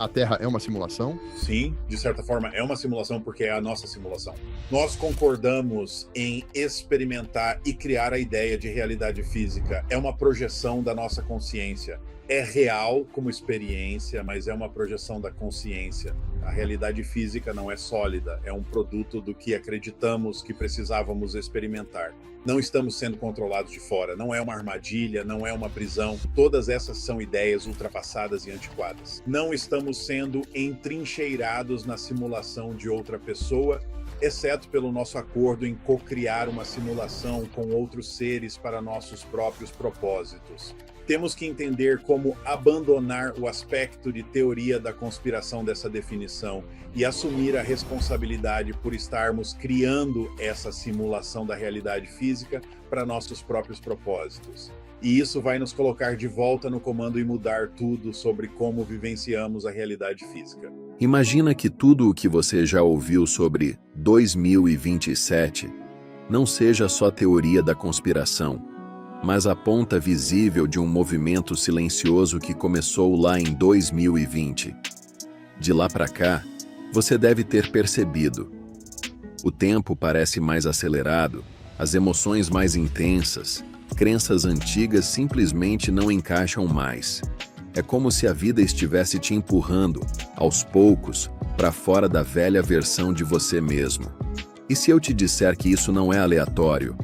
a Terra é uma simulação? Sim, de certa forma é uma simulação porque é a nossa simulação. Nós concordamos em experimentar e criar a ideia de realidade física. É uma projeção da nossa consciência. É real como experiência, mas é uma projeção da consciência. A realidade física não é sólida, é um produto do que acreditamos que precisávamos experimentar. Não estamos sendo controlados de fora, não é uma armadilha, não é uma prisão. Todas essas são ideias ultrapassadas e antiquadas. Não estamos sendo entrincheirados na simulação de outra pessoa, exceto pelo nosso acordo em co-criar uma simulação com outros seres para nossos próprios propósitos. Temos que entender como abandonar o aspecto de teoria da conspiração dessa definição e assumir a responsabilidade por estarmos criando essa simulação da realidade física para nossos próprios propósitos. E isso vai nos colocar de volta no comando e mudar tudo sobre como vivenciamos a realidade física. Imagina que tudo o que você já ouviu sobre 2027 não seja só teoria da conspiração, mas a ponta visível de um movimento silencioso que começou lá em 2020. De lá para cá, você deve ter percebido. O tempo parece mais acelerado, as emoções mais intensas, crenças antigas simplesmente não encaixam mais. É como se a vida estivesse te empurrando, aos poucos, para fora da velha versão de você mesmo. E se eu te disser que isso não é aleatório?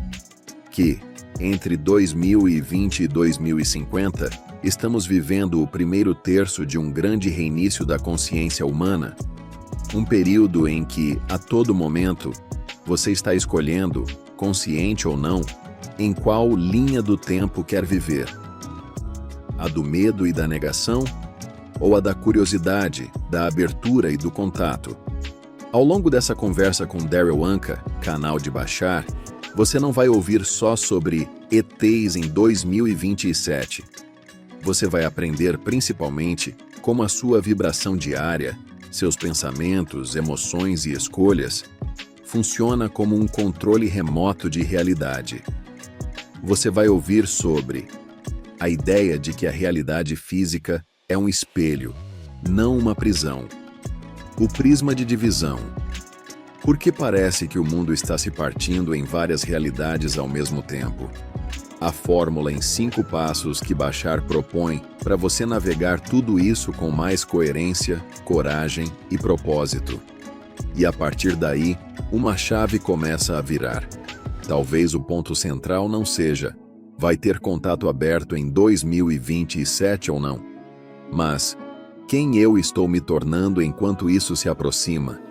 Que, entre 2020 e 2050, estamos vivendo o primeiro terço de um grande reinício da consciência humana? Um período em que, a todo momento, você está escolhendo, consciente ou não, em qual linha do tempo quer viver. A do medo e da negação? Ou a da curiosidade, da abertura e do contato? Ao longo dessa conversa com Darryl Anka, canal de Bashar, você não vai ouvir só sobre ETs em 2027. Você vai aprender principalmente como a sua vibração diária, seus pensamentos, emoções e escolhas, funciona como um controle remoto de realidade. Você vai ouvir sobre a ideia de que a realidade física é um espelho, não uma prisão. O prisma de divisão. Por que parece que o mundo está se partindo em várias realidades ao mesmo tempo? A fórmula em 5 passos que Bashar propõe para você navegar tudo isso com mais coerência, coragem e propósito. E a partir daí, uma chave começa a virar. Talvez o ponto central não seja vai ter contato aberto em 2027 ou não, mas quem eu estou me tornando enquanto isso se aproxima?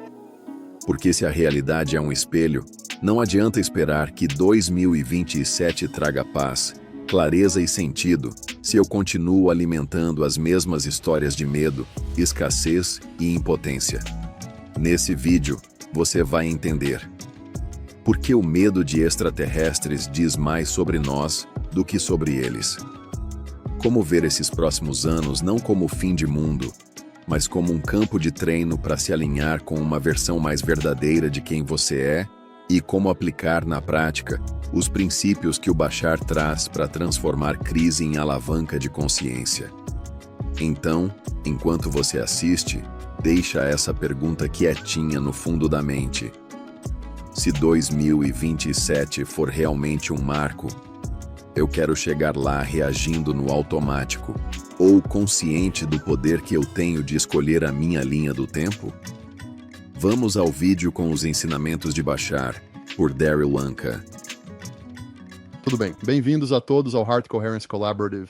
Porque se a realidade é um espelho, não adianta esperar que 2027 traga paz, clareza e sentido, se eu continuo alimentando as mesmas histórias de medo, escassez e impotência. Nesse vídeo, você vai entender por que o medo de extraterrestres diz mais sobre nós do que sobre eles. Como ver esses próximos anos não como o fim de mundo, mas como um campo de treino para se alinhar com uma versão mais verdadeira de quem você é e como aplicar na prática os princípios que o Bashar traz para transformar crise em alavanca de consciência. Então, enquanto você assiste, deixa essa pergunta quietinha no fundo da mente. Se 2027 for realmente um marco, eu quero chegar lá reagindo no automático, ou consciente do poder que eu tenho de escolher a minha linha do tempo? Vamos ao vídeo com os ensinamentos de Bashar, por Darryl Anka. Tudo bem. Bem-vindos a todos ao Heart Coherence Collaborative.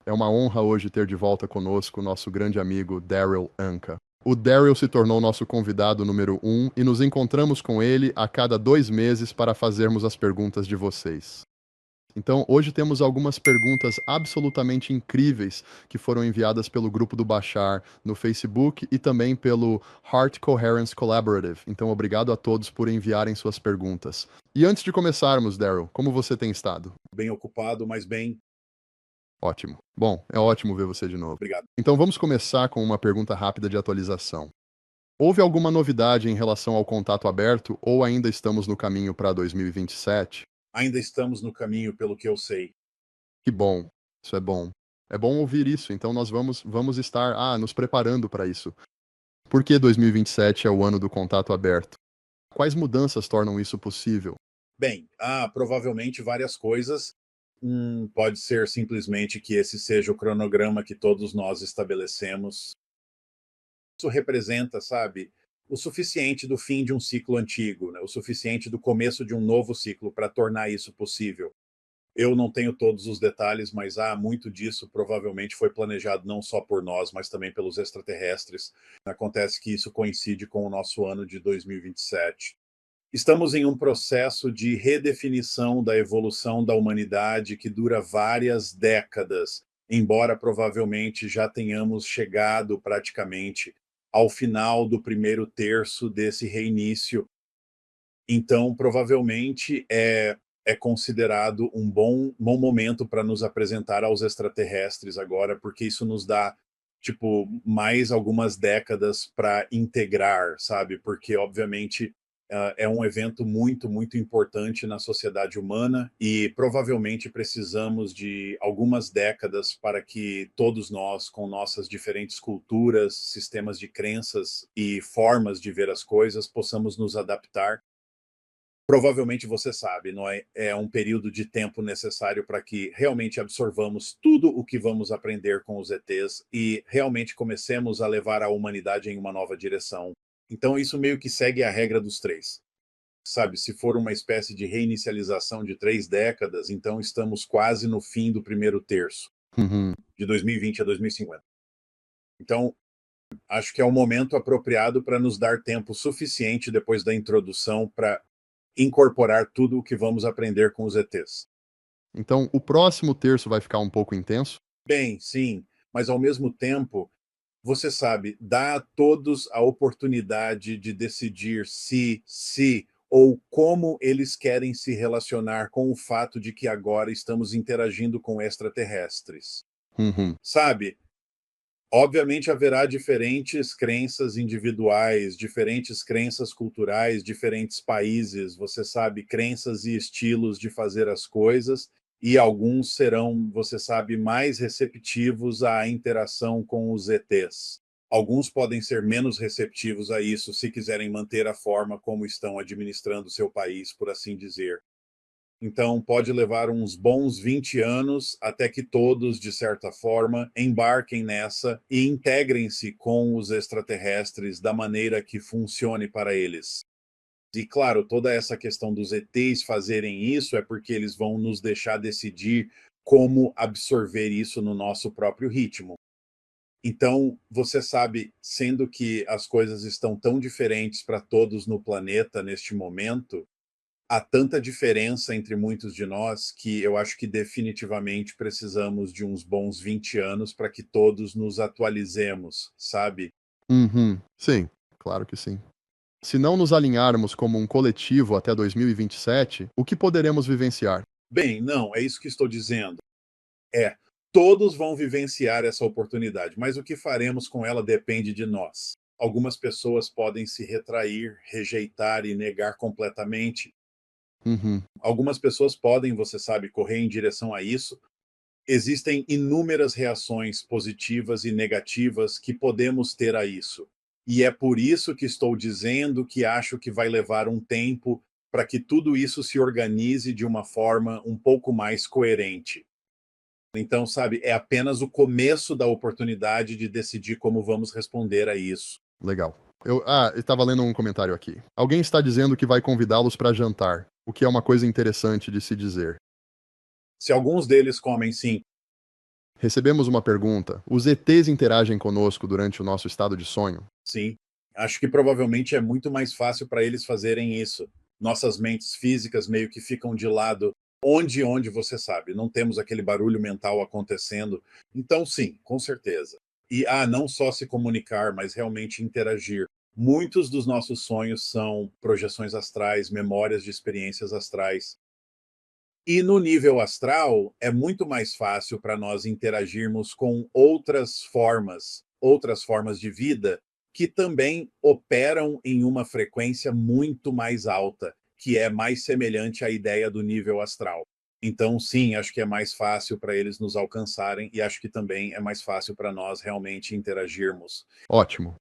É uma honra hoje ter de volta conosco o nosso grande amigo Darryl Anka. O Darryl se tornou nosso convidado número 1 e nos encontramos com ele a cada 2 meses para fazermos as perguntas de vocês. Então, hoje temos algumas perguntas absolutamente incríveis que foram enviadas pelo grupo do Bashar no Facebook e também pelo Heart Coherence Collaborative. Então, obrigado a todos por enviarem suas perguntas. E antes de começarmos, Darryl, como você tem estado? Bem ocupado, mas bem. Ótimo. Bom, é ótimo ver você de novo. Obrigado. Então, vamos começar com uma pergunta rápida de atualização. Houve alguma novidade em relação ao contato aberto ou ainda estamos no caminho para 2027? Ainda estamos no caminho, pelo que eu sei. Que bom, isso é bom. É bom ouvir isso, então nós vamos estar, nos preparando para isso. Por que 2027 é o ano do contato aberto? Quais mudanças tornam isso possível? Bem, há provavelmente várias coisas. Pode ser simplesmente que esse seja o cronograma que todos nós estabelecemos. Isso representa, sabe, o suficiente do fim de um ciclo antigo, né? O suficiente do começo de um novo ciclo para tornar isso possível. Eu não tenho todos os detalhes, mas há muito disso provavelmente foi planejado não só por nós, mas também pelos extraterrestres. Acontece que isso coincide com o nosso ano de 2027. Estamos em um processo de redefinição da evolução da humanidade que dura várias décadas, embora provavelmente já tenhamos chegado praticamente ao final do primeiro terço desse reinício. Então, provavelmente é considerado um bom momento para nos apresentar aos extraterrestres agora, porque isso nos dá, tipo, mais algumas décadas para integrar, sabe? Porque, obviamente, é um evento muito, muito importante na sociedade humana e provavelmente precisamos de algumas décadas para que todos nós, com nossas diferentes culturas, sistemas de crenças e formas de ver as coisas, possamos nos adaptar. Provavelmente você sabe, não é? É um período de tempo necessário para que realmente absorvamos tudo o que vamos aprender com os ETs e realmente comecemos a levar a humanidade em uma nova direção. Então, isso meio que segue a regra dos três. Sabe, se for uma espécie de reinicialização de 3 décadas, então estamos quase no fim do primeiro terço, Uhum. de 2020 a 2050. Então, acho que é o momento apropriado para nos dar tempo suficiente depois da introdução para incorporar tudo o que vamos aprender com os ETs. Então, o próximo terço vai ficar um pouco intenso? Bem, sim, mas ao mesmo tempo, você sabe, dá a todos a oportunidade de decidir se ou como eles querem se relacionar com o fato de que agora estamos interagindo com extraterrestres. Uhum. Sabe, obviamente haverá diferentes crenças individuais, diferentes crenças culturais, diferentes países, você sabe, crenças e estilos de fazer as coisas, e alguns serão, você sabe, mais receptivos à interação com os ETs. Alguns podem ser menos receptivos a isso se quiserem manter a forma como estão administrando seu país, por assim dizer. Então, pode levar uns bons 20 anos até que todos, de certa forma, embarquem nessa e integrem-se com os extraterrestres da maneira que funcione para eles. E, claro, toda essa questão dos ETs fazerem isso é porque eles vão nos deixar decidir como absorver isso no nosso próprio ritmo. Então, você sabe, sendo que as coisas estão tão diferentes para todos no planeta neste momento, há tanta diferença entre muitos de nós que eu acho que definitivamente precisamos de uns bons 20 anos para que todos nos atualizemos, sabe? Uhum. Sim, claro que sim. Se não nos alinharmos como um coletivo até 2027, o que poderemos vivenciar? Bem, não, é isso que estou dizendo. É, todos vão vivenciar essa oportunidade, mas o que faremos com ela depende de nós. Algumas pessoas podem se retrair, rejeitar e negar completamente. Uhum. Algumas pessoas podem, você sabe, correr em direção a isso. Existem inúmeras reações positivas e negativas que podemos ter a isso. E é por isso que estou dizendo que acho que vai levar um tempo para que tudo isso se organize de uma forma um pouco mais coerente. Então, sabe, é apenas o começo da oportunidade de decidir como vamos responder a isso. Legal. Eu estava lendo um comentário aqui. Alguém está dizendo que vai convidá-los para jantar, o que é uma coisa interessante de se dizer. Se alguns deles comem sim, Recebemos uma pergunta: os ETs interagem conosco durante o nosso estado de sonho? sim, acho que provavelmente é muito mais fácil para eles fazerem isso. Nossas mentes físicas meio que ficam de lado onde você sabe, não temos aquele barulho mental acontecendo. Então, sim, com certeza. E não só se comunicar, mas realmente interagir. Muitos dos nossos sonhos são projeções astrais, memórias de experiências astrais. E no nível astral, é muito mais fácil para nós interagirmos com outras formas de vida que também operam em uma frequência muito mais alta, que é mais semelhante à ideia do nível astral. Então, sim, acho que é mais fácil para eles nos alcançarem e acho que também é mais fácil para nós realmente interagirmos. Ótimo.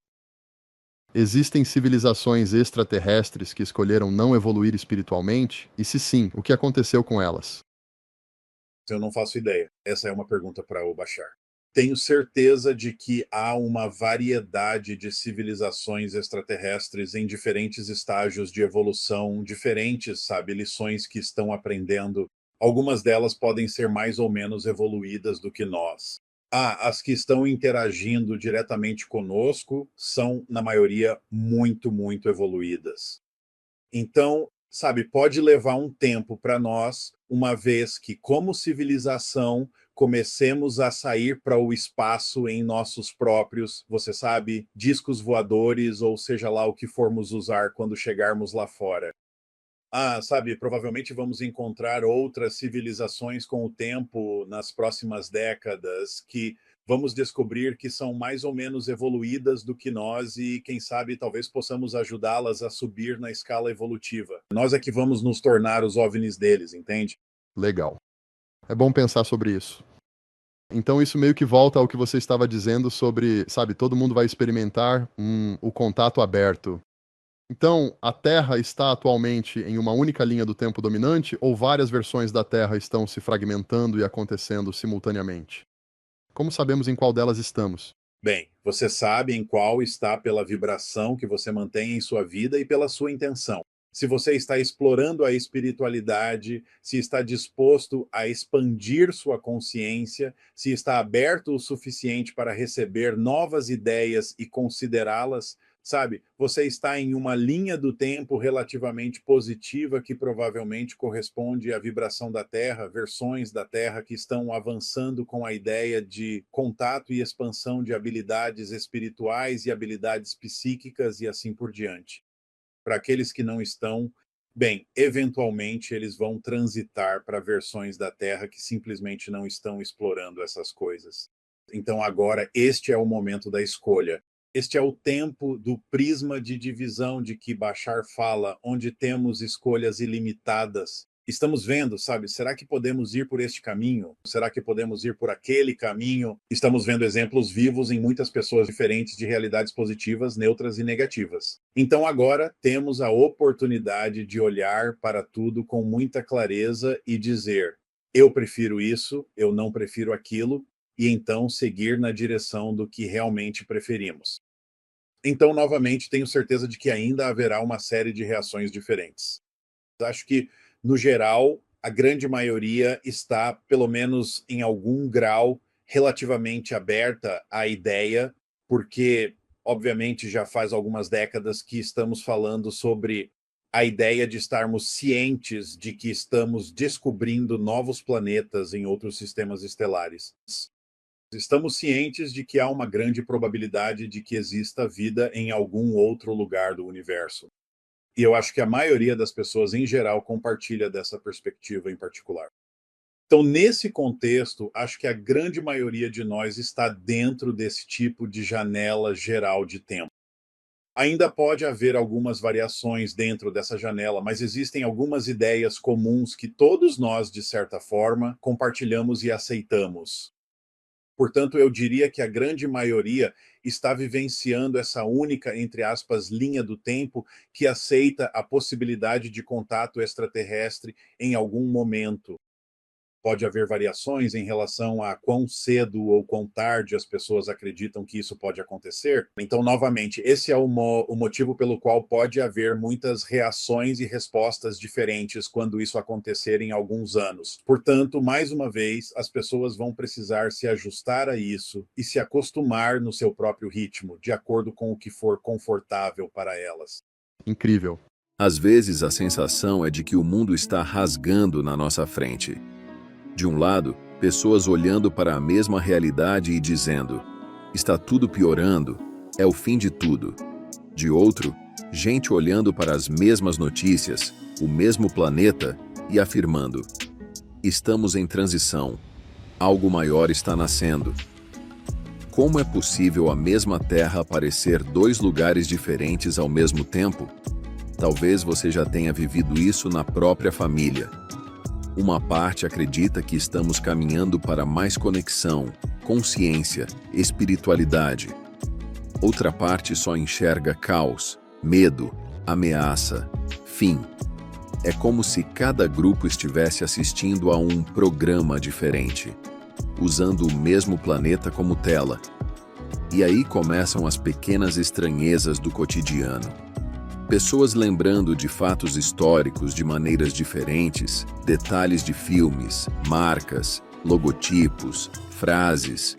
Existem civilizações extraterrestres que escolheram não evoluir espiritualmente? E se sim, o que aconteceu com elas? Eu não faço ideia. Essa é uma pergunta para o Bashar. Tenho certeza de que há uma variedade de civilizações extraterrestres em diferentes estágios de evolução, diferentes, sabe, lições que estão aprendendo. Algumas delas podem ser mais ou menos evoluídas do que nós. As que estão interagindo diretamente conosco são, na maioria, muito, muito evoluídas. Então, sabe, pode levar um tempo para nós, uma vez que, como civilização, comecemos a sair para o espaço em nossos próprios, você sabe, discos voadores, ou seja lá o que formos usar quando chegarmos lá fora. Sabe, provavelmente vamos encontrar outras civilizações com o tempo, nas próximas décadas, que vamos descobrir que são mais ou menos evoluídas do que nós e, quem sabe, talvez possamos ajudá-las a subir na escala evolutiva. Nós é que vamos nos tornar os OVNIs deles, entende? Legal. É bom pensar sobre isso. Então isso meio que volta ao que você estava dizendo sobre, sabe, todo mundo vai experimentar o contato aberto. Então, a Terra está atualmente em uma única linha do tempo dominante ou várias versões da Terra estão se fragmentando e acontecendo simultaneamente? Como sabemos em qual delas estamos? Bem, você sabe em qual está pela vibração que você mantém em sua vida e pela sua intenção. Se você está explorando a espiritualidade, se está disposto a expandir sua consciência, se está aberto o suficiente para receber novas ideias e considerá-las, sabe? Você está em uma linha do tempo relativamente positiva que provavelmente corresponde à vibração da Terra, versões da Terra que estão avançando com a ideia de contato e expansão de habilidades espirituais e habilidades psíquicas e assim por diante. Para aqueles que não estão, bem, eventualmente eles vão transitar para versões da Terra que simplesmente não estão explorando essas coisas. Então agora este é o momento da escolha. Este é o tempo do prisma de divisão de que Bashar fala, onde temos escolhas ilimitadas. Estamos vendo, sabe, será que podemos ir por este caminho? Será que podemos ir por aquele caminho? Estamos vendo exemplos vivos em muitas pessoas diferentes de realidades positivas, neutras e negativas. Então agora temos a oportunidade de olhar para tudo com muita clareza e dizer: eu prefiro isso, eu não prefiro aquilo, e então seguir na direção do que realmente preferimos. Então, novamente, tenho certeza de que ainda haverá uma série de reações diferentes. Acho que, no geral, a grande maioria está, pelo menos em algum grau, relativamente aberta à ideia, porque, obviamente, já faz algumas décadas que estamos falando sobre a ideia de estarmos cientes de que estamos descobrindo novos planetas em outros sistemas estelares. Estamos cientes de que há uma grande probabilidade de que exista vida em algum outro lugar do universo. E eu acho que a maioria das pessoas, em geral, compartilha dessa perspectiva em particular. Então, nesse contexto, acho que a grande maioria de nós está dentro desse tipo de janela geral de tempo. Ainda pode haver algumas variações dentro dessa janela, mas existem algumas ideias comuns que todos nós, de certa forma, compartilhamos e aceitamos. Portanto, eu diria que a grande maioria está vivenciando essa única, entre aspas, linha do tempo que aceita a possibilidade de contato extraterrestre em algum momento. Pode haver variações em relação a quão cedo ou quão tarde as pessoas acreditam que isso pode acontecer. Então, novamente, esse é o motivo pelo qual pode haver muitas reações e respostas diferentes quando isso acontecer em alguns anos. Portanto, mais uma vez, as pessoas vão precisar se ajustar a isso e se acostumar no seu próprio ritmo, de acordo com o que for confortável para elas. Incrível. Às vezes a sensação é de que o mundo está rasgando na nossa frente. De um lado, pessoas olhando para a mesma realidade e dizendo: está tudo piorando, é o fim de tudo. De outro, gente olhando para as mesmas notícias, o mesmo planeta e afirmando: estamos em transição, algo maior está nascendo. Como é possível a mesma Terra parecer dois lugares diferentes ao mesmo tempo? Talvez você já tenha vivido isso na própria família. Uma parte acredita que estamos caminhando para mais conexão, consciência, espiritualidade. Outra parte só enxerga caos, medo, ameaça, fim. É como se cada grupo estivesse assistindo a um programa diferente, usando o mesmo planeta como tela. E aí começam as pequenas estranhezas do cotidiano. Pessoas lembrando de fatos históricos de maneiras diferentes, detalhes de filmes, marcas, logotipos, frases.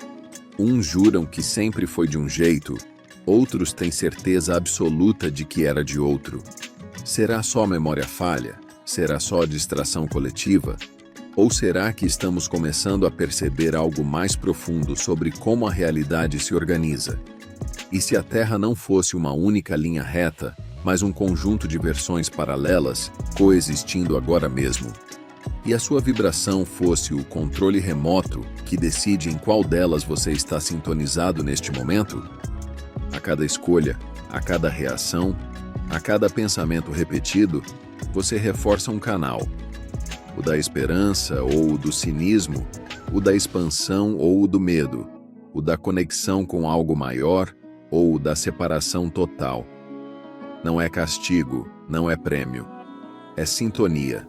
Uns juram que sempre foi de um jeito, outros têm certeza absoluta de que era de outro. Será só memória falha? Será só distração coletiva? Ou será que estamos começando a perceber algo mais profundo sobre como a realidade se organiza? E se a Terra não fosse uma única linha reta, mas um conjunto de versões paralelas, coexistindo agora mesmo? E a sua vibração fosse o controle remoto que decide em qual delas você está sintonizado neste momento? A cada escolha, a cada reação, a cada pensamento repetido, você reforça um canal. O da esperança ou o do cinismo, o da expansão ou o do medo, o da conexão com algo maior ou o da separação total. Não é castigo, não é prêmio. É sintonia.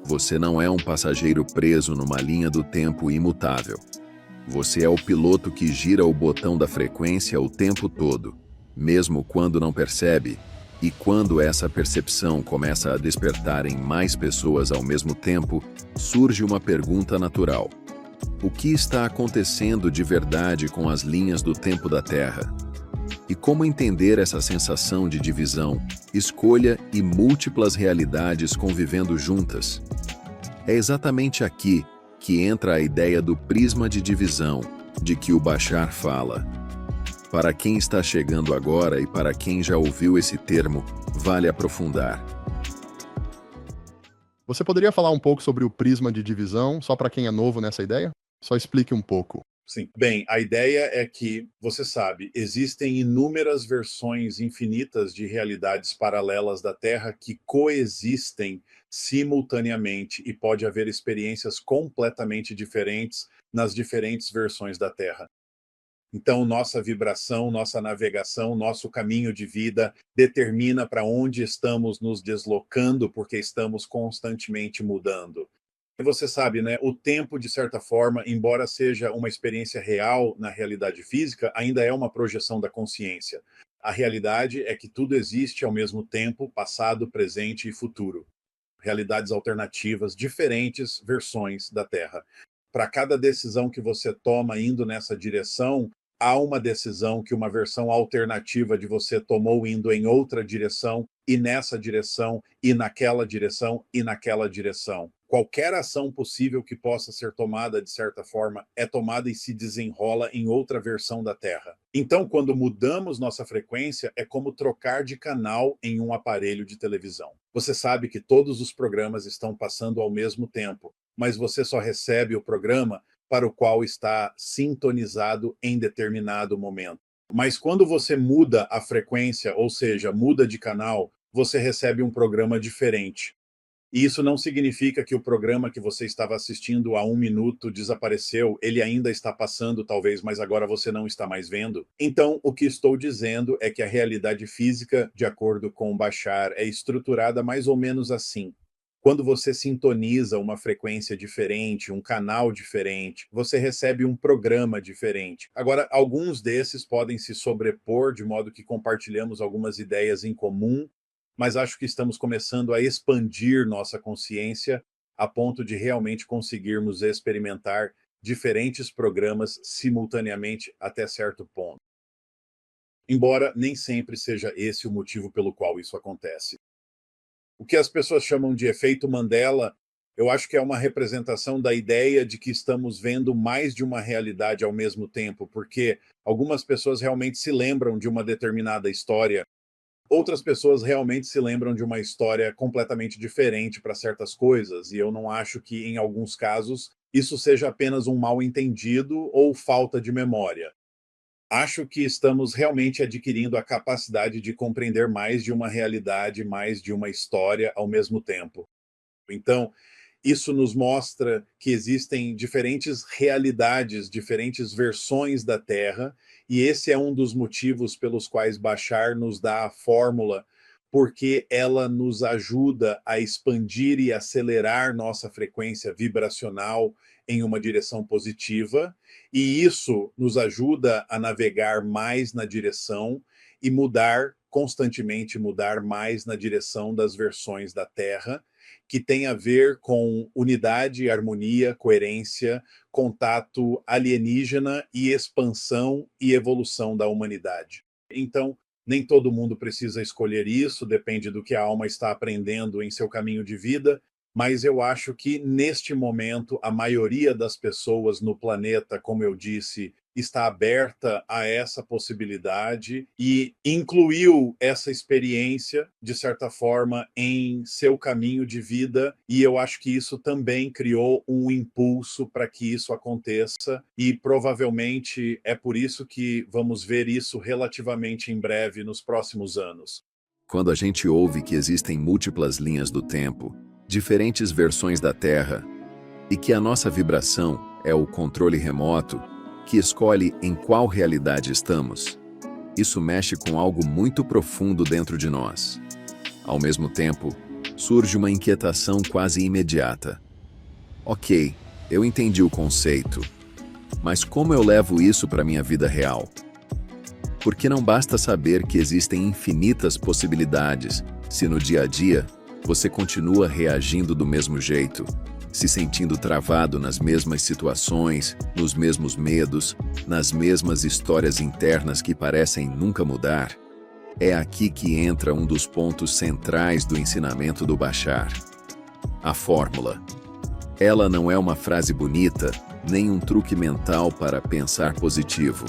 Você não é um passageiro preso numa linha do tempo imutável. Você é o piloto que gira o botão da frequência o tempo todo, mesmo quando não percebe, e quando essa percepção começa a despertar em mais pessoas ao mesmo tempo, surge uma pergunta natural. O que está acontecendo de verdade com as linhas do tempo da Terra? E como entender essa sensação de divisão, escolha e múltiplas realidades convivendo juntas? É exatamente aqui que entra a ideia do prisma de divisão, de que o Bashar fala. Para quem está chegando agora e para quem já ouviu esse termo, vale aprofundar. Você poderia falar um pouco sobre o prisma de divisão, só para quem é novo nessa ideia? Só explique um pouco. Sim. Bem, a ideia é que, você sabe, existem inúmeras versões infinitas de realidades paralelas da Terra que coexistem simultaneamente e pode haver experiências completamente diferentes nas diferentes versões da Terra. Então, nossa vibração, nossa navegação, nosso caminho de vida determina para onde estamos nos deslocando, porque estamos constantemente mudando. E você sabe, né? O tempo, de certa forma, embora seja uma experiência real na realidade física, ainda é uma projeção da consciência. A realidade é que tudo existe ao mesmo tempo, passado, presente e futuro. Realidades alternativas, diferentes versões da Terra. Para cada decisão que você toma indo nessa direção, há uma decisão que uma versão alternativa de você tomou indo em outra direção, e nessa direção, e naquela direção, e naquela direção. Qualquer ação possível que possa ser tomada, de certa forma, é tomada e se desenrola em outra versão da Terra. Então, quando mudamos nossa frequência, é como trocar de canal em um aparelho de televisão. Você sabe que todos os programas estão passando ao mesmo tempo, mas você só recebe o programa para o qual está sintonizado em determinado momento. Mas quando você muda a frequência, ou seja, muda de canal, você recebe um programa diferente. E isso não significa que o programa que você estava assistindo há 1 minuto desapareceu, ele ainda está passando, talvez, mas agora você não está mais vendo. Então, o que estou dizendo é que a realidade física, de acordo com Bashar, é estruturada mais ou menos assim. Quando você sintoniza uma frequência diferente, um canal diferente, você recebe um programa diferente. Agora, alguns desses podem se sobrepor, de modo que compartilhamos algumas ideias em comum, mas acho que estamos começando a expandir nossa consciência a ponto de realmente conseguirmos experimentar diferentes programas simultaneamente até certo ponto. Embora nem sempre seja esse o motivo pelo qual isso acontece. O que as pessoas chamam de efeito Mandela, eu acho que é uma representação da ideia de que estamos vendo mais de uma realidade ao mesmo tempo, porque algumas pessoas realmente se lembram de uma determinada história, outras pessoas realmente se lembram de uma história completamente diferente para certas coisas, e eu não acho que, em alguns casos, isso seja apenas um mal-entendido ou falta de memória. Acho que estamos realmente adquirindo a capacidade de compreender mais de uma realidade, mais de uma história ao mesmo tempo. Então, Isso nos mostra que existem diferentes realidades, diferentes versões da Terra, e esse é um dos motivos pelos quais Bashar nos dá a fórmula, porque ela nos ajuda a expandir e acelerar nossa frequência vibracional em uma direção positiva, e isso nos ajuda a navegar mais na direção e mudar constantemente, mudar mais na direção das versões da Terra, que tem a ver com unidade, harmonia, coerência, contato alienígena e expansão e evolução da humanidade. Então, nem todo mundo precisa escolher isso, depende do que a alma está aprendendo em seu caminho de vida, mas eu acho que neste momento a maioria das pessoas no planeta, como eu disse, está aberta a essa possibilidade e incluiu essa experiência, de certa forma, em seu caminho de vida, e eu acho que isso também criou um impulso para que isso aconteça, e provavelmente é por isso que vamos ver isso relativamente em breve, nos próximos anos. Quando a gente ouve que existem múltiplas linhas do tempo, diferentes versões da Terra, e que a nossa vibração é o controle remoto que escolhe em qual realidade estamos, isso mexe com algo muito profundo dentro de nós. Ao mesmo tempo, surge uma inquietação quase imediata. Ok, eu entendi o conceito, mas como eu levo isso para minha vida real? Porque não basta saber que existem infinitas possibilidades, se no dia a dia você continua reagindo do mesmo jeito, se sentindo travado nas mesmas situações, nos mesmos medos, nas mesmas histórias internas que parecem nunca mudar. É aqui que entra um dos pontos centrais do ensinamento do Bashar: a fórmula. Ela não é uma frase bonita, nem um truque mental para pensar positivo.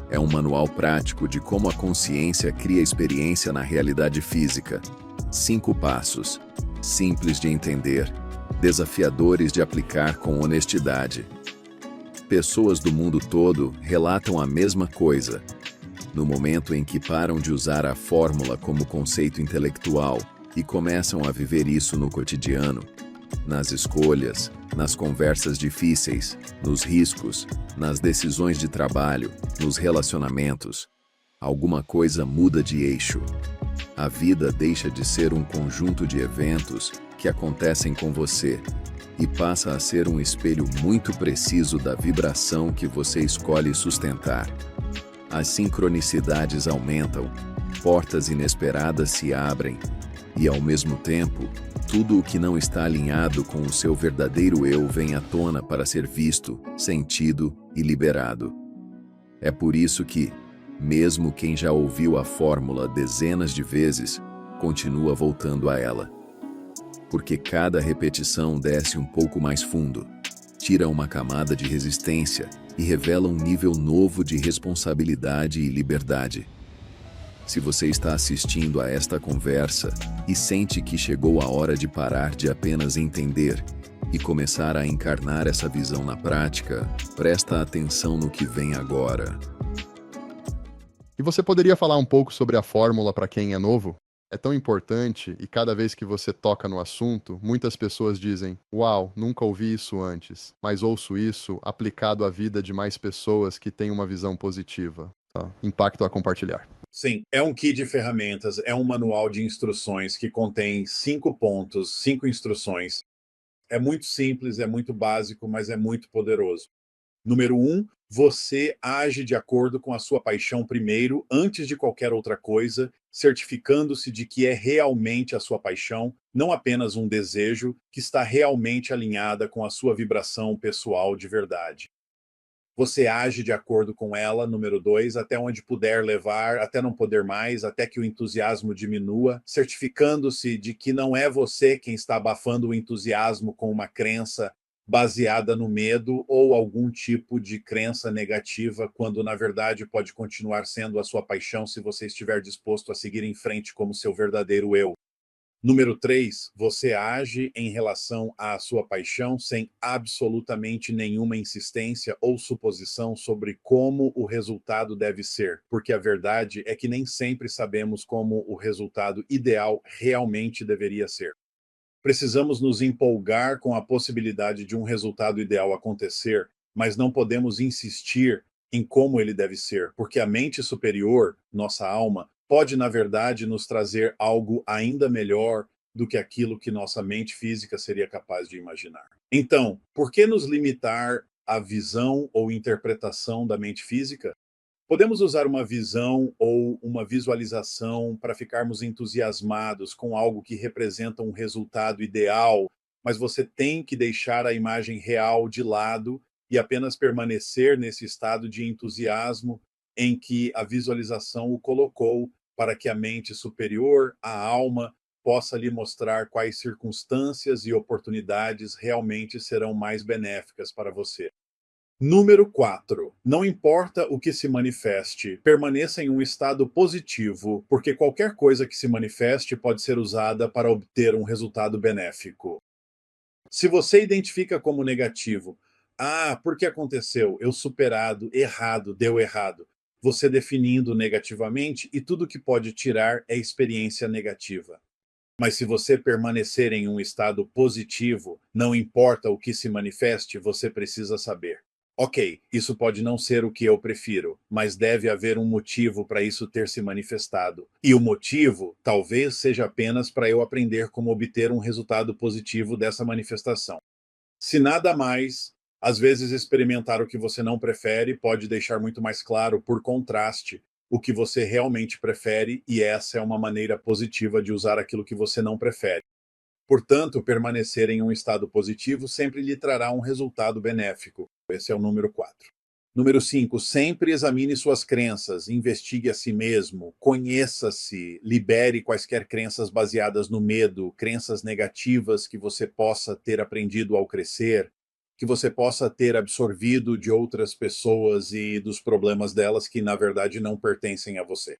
É um manual prático de como a consciência cria experiência na realidade física. 5 passos, simples de entender, desafiadores de aplicar com honestidade. Pessoas do mundo todo relatam a mesma coisa. No momento em que param de usar a fórmula como conceito intelectual e começam a viver isso no cotidiano, nas escolhas, nas conversas difíceis, nos riscos, nas decisões de trabalho, nos relacionamentos, alguma coisa muda de eixo. A vida deixa de ser um conjunto de eventos que acontecem com você e passa a ser um espelho muito preciso da vibração que você escolhe sustentar. As sincronicidades aumentam, portas inesperadas se abrem e, ao mesmo tempo, tudo o que não está alinhado com o seu verdadeiro eu vem à tona para ser visto, sentido e liberado. É por isso que, mesmo quem já ouviu a fórmula dezenas de vezes, continua voltando a ela. Porque cada repetição desce um pouco mais fundo, tira uma camada de resistência e revela um nível novo de responsabilidade e liberdade. Se você está assistindo a esta conversa e sente que chegou a hora de parar de apenas entender e começar a encarnar essa visão na prática, presta atenção no que vem agora. E você poderia falar um pouco sobre a fórmula para quem é novo? É tão importante e cada vez que você toca no assunto, muitas pessoas dizem: "Uau, nunca ouvi isso antes", mas ouço isso aplicado à vida de mais pessoas que têm uma visão positiva. Tá? Impacto a compartilhar. Sim, é um kit de ferramentas, é um manual de instruções que contém 5 pontos, 5 instruções. É muito simples, é muito básico, mas é muito poderoso. Número 1, você age de acordo com a sua paixão primeiro, antes de qualquer outra coisa, certificando-se de que é realmente a sua paixão, não apenas um desejo, que está realmente alinhada com a sua vibração pessoal de verdade. Você age de acordo com ela, número 2, até onde puder levar, até não poder mais, até que o entusiasmo diminua, certificando-se de que não é você quem está abafando o entusiasmo com uma crença baseada no medo ou algum tipo de crença negativa, quando na verdade pode continuar sendo a sua paixão se você estiver disposto a seguir em frente como seu verdadeiro eu. Número 3, você age em relação à sua paixão sem absolutamente nenhuma insistência ou suposição sobre como o resultado deve ser, porque a verdade é que nem sempre sabemos como o resultado ideal realmente deveria ser. Precisamos nos empolgar com a possibilidade de um resultado ideal acontecer, mas não podemos insistir em como ele deve ser, porque a mente superior, nossa alma, pode, na verdade, nos trazer algo ainda melhor do que aquilo que nossa mente física seria capaz de imaginar. Então, por que nos limitar à visão ou interpretação da mente física? Podemos usar uma visão ou uma visualização para ficarmos entusiasmados com algo que representa um resultado ideal, mas você tem que deixar a imagem real de lado e apenas permanecer nesse estado de entusiasmo em que a visualização o colocou, para que a mente superior, a alma, possa lhe mostrar quais circunstâncias e oportunidades realmente serão mais benéficas para você. Número 4. Não importa o que se manifeste, permaneça em um estado positivo, porque qualquer coisa que se manifeste pode ser usada para obter um resultado benéfico. Se você identifica como negativo, por que aconteceu? Eu superado, errado, deu errado. Você definindo negativamente e tudo que pode tirar é experiência negativa. Mas se você permanecer em um estado positivo, não importa o que se manifeste, você precisa saber. Ok, isso pode não ser o que eu prefiro, mas deve haver um motivo para isso ter se manifestado. E o motivo talvez seja apenas para eu aprender como obter um resultado positivo dessa manifestação. Se nada mais, às vezes experimentar o que você não prefere pode deixar muito mais claro, por contraste, o que você realmente prefere, e essa é uma maneira positiva de usar aquilo que você não prefere. Portanto, permanecer em um estado positivo sempre lhe trará um resultado benéfico. Esse é o número 4. Número 5. Sempre examine suas crenças, investigue a si mesmo, conheça-se, libere quaisquer crenças baseadas no medo, crenças negativas que você possa ter aprendido ao crescer, que você possa ter absorvido de outras pessoas e dos problemas delas que, na verdade, não pertencem a você.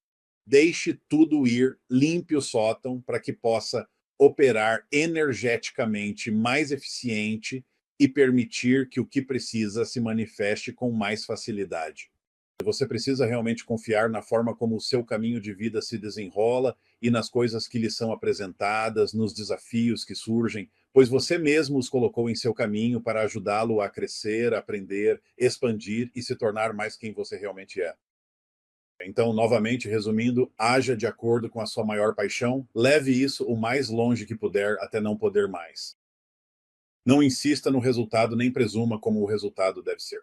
Deixe tudo ir, limpe o sótão para que possa operar energeticamente mais eficiente e permitir que o que precisa se manifeste com mais facilidade. Você precisa realmente confiar na forma como o seu caminho de vida se desenrola e nas coisas que lhe são apresentadas, nos desafios que surgem, pois você mesmo os colocou em seu caminho para ajudá-lo a crescer, aprender, expandir e se tornar mais quem você realmente é. Então, novamente, resumindo, haja de acordo com a sua maior paixão, leve isso o mais longe que puder até não poder mais. Não insista no resultado nem presuma como o resultado deve ser.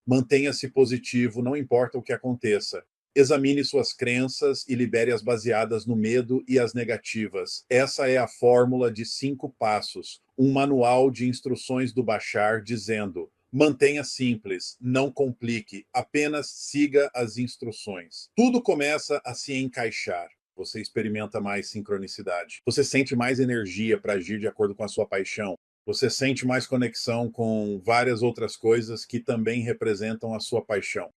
Mantenha-se positivo, não importa o que aconteça. Examine suas crenças e libere as baseadas no medo e as negativas. Essa é a fórmula de 5 passos, um manual de instruções do Bashar dizendo: mantenha simples, não complique, apenas siga as instruções. Tudo começa a se encaixar. Você experimenta mais sincronicidade. Você sente mais energia para agir de acordo com a sua paixão. Você sente mais conexão com várias outras coisas que também representam a sua paixão.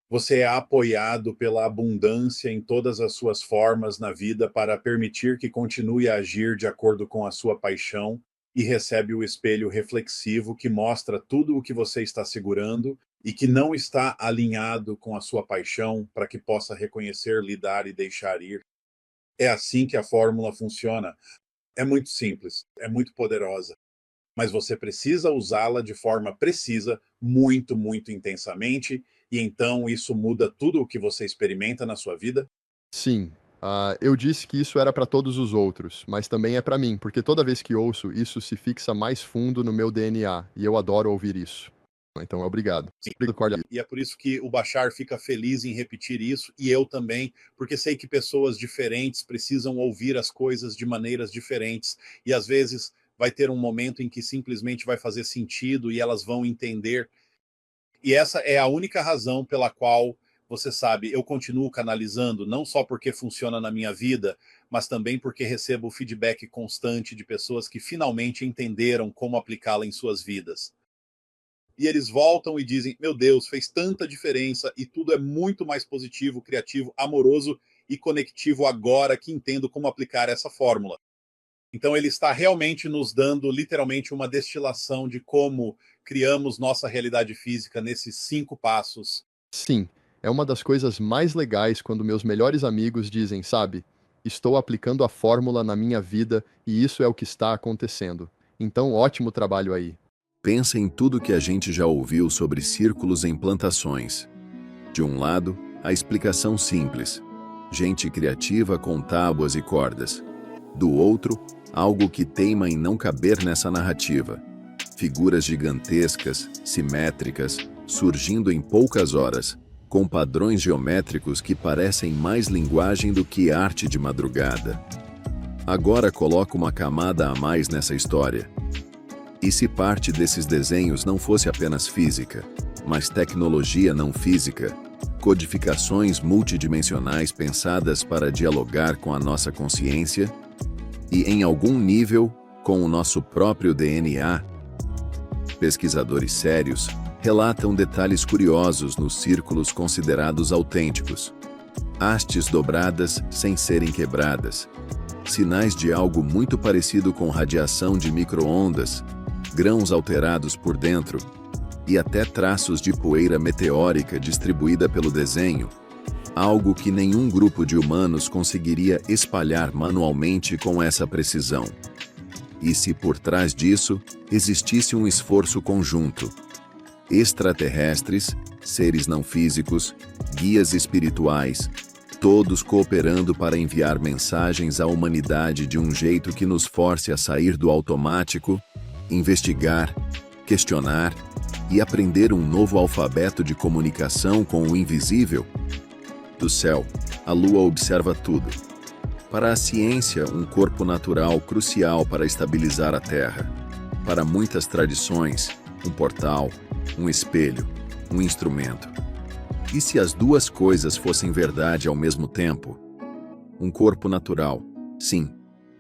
Você é apoiado pela abundância em todas as suas formas na vida para permitir que continue a agir de acordo com a sua paixão, e recebe o espelho reflexivo que mostra tudo o que você está segurando e que não está alinhado com a sua paixão, para que possa reconhecer, lidar e deixar ir. É assim que a fórmula funciona. É muito simples, é muito poderosa, mas você precisa usá-la de forma precisa, muito, muito intensamente, e então isso muda tudo o que você experimenta na sua vida? Sim, eu disse que isso era para todos os outros, mas também é para mim, porque toda vez que ouço, isso se fixa mais fundo no meu DNA, e eu adoro ouvir isso. Então, obrigado. Sim. Obrigado, Corda. E é por isso que o Bashar fica feliz em repetir isso, e eu também, porque sei que pessoas diferentes precisam ouvir as coisas de maneiras diferentes, e às vezes vai ter um momento em que simplesmente vai fazer sentido e elas vão entender. E essa é a única razão pela qual, você sabe, eu continuo canalizando, não só porque funciona na minha vida, mas também porque recebo feedback constante de pessoas que finalmente entenderam como aplicá-la em suas vidas. E eles voltam e dizem: meu Deus, fez tanta diferença e tudo é muito mais positivo, criativo, amoroso e conectivo agora que entendo como aplicar essa fórmula. Então ele está realmente nos dando literalmente uma destilação de como criamos nossa realidade física nesses 5 passos. Sim, é uma das coisas mais legais quando meus melhores amigos dizem, sabe? Estou aplicando a fórmula na minha vida e isso é o que está acontecendo. Então, ótimo trabalho aí. Pensa em tudo que a gente já ouviu sobre círculos em plantações. De um lado, a explicação simples: gente criativa com tábuas e cordas. Do outro, algo que teima em não caber nessa narrativa. Figuras gigantescas, simétricas, surgindo em poucas horas, com padrões geométricos que parecem mais linguagem do que arte de madrugada. Agora coloca uma camada a mais nessa história. E se parte desses desenhos não fosse apenas física, mas tecnologia não física, codificações multidimensionais pensadas para dialogar com a nossa consciência e, em algum nível, com o nosso próprio DNA? Pesquisadores sérios relatam detalhes curiosos nos círculos considerados autênticos. Hastes dobradas sem serem quebradas. Sinais de algo muito parecido com radiação de micro-ondas, grãos alterados por dentro, e até traços de poeira meteórica distribuída pelo desenho, algo que nenhum grupo de humanos conseguiria espalhar manualmente com essa precisão. E se por trás disso existisse um esforço conjunto? Extraterrestres, seres não físicos, guias espirituais, todos cooperando para enviar mensagens à humanidade de um jeito que nos force a sair do automático, investigar, questionar e aprender um novo alfabeto de comunicação com o invisível? Do céu, a Lua observa tudo. Para a ciência, um corpo natural crucial para estabilizar a Terra. Para muitas tradições, um portal, um espelho, um instrumento. E se as duas coisas fossem verdade ao mesmo tempo? Um corpo natural, sim,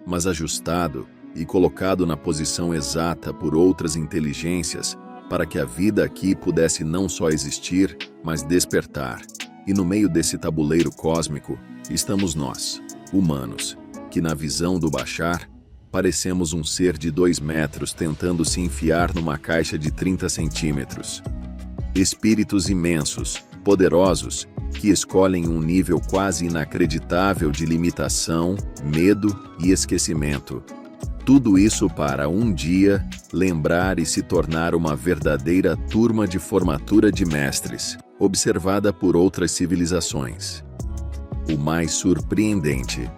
mas ajustado e colocado na posição exata por outras inteligências para que a vida aqui pudesse não só existir, mas despertar. E no meio desse tabuleiro cósmico, estamos nós, humanos, que na visão do Bashar, parecemos um ser de 2 metros tentando se enfiar numa caixa de 30 centímetros. Espíritos imensos, poderosos, que escolhem um nível quase inacreditável de limitação, medo e esquecimento. Tudo isso para um dia lembrar e se tornar uma verdadeira turma de formatura de mestres, observada por outras civilizações. O mais surpreendente: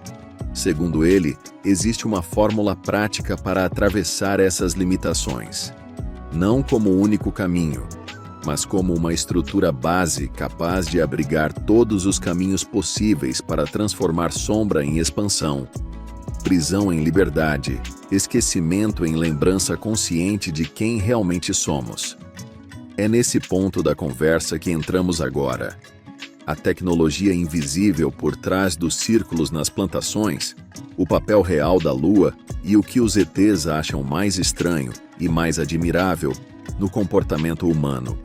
segundo ele, existe uma fórmula prática para atravessar essas limitações. Não como o único caminho, mas como uma estrutura base capaz de abrigar todos os caminhos possíveis para transformar sombra em expansão, prisão em liberdade, esquecimento em lembrança consciente de quem realmente somos. É nesse ponto da conversa que entramos agora. A tecnologia invisível por trás dos círculos nas plantações, o papel real da Lua e o que os ETs acham mais estranho e mais admirável no comportamento humano.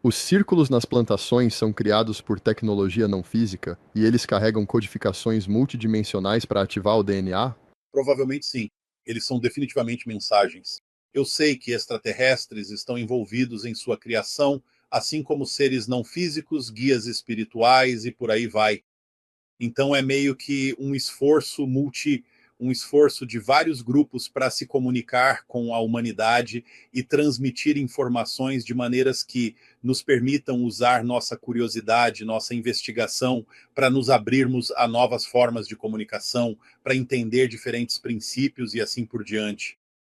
Os círculos nas plantações são criados por tecnologia não física e eles carregam codificações multidimensionais para ativar o DNA? Provavelmente sim. Eles são definitivamente mensagens. Eu sei que extraterrestres estão envolvidos em sua criação, assim como seres não físicos, guias espirituais e por aí vai. Então é meio que um esforço de vários grupos para se comunicar com a humanidade e transmitir informações de maneiras que nos permitam usar nossa curiosidade, nossa investigação, para nos abrirmos a novas formas de comunicação, para entender diferentes princípios e assim por diante.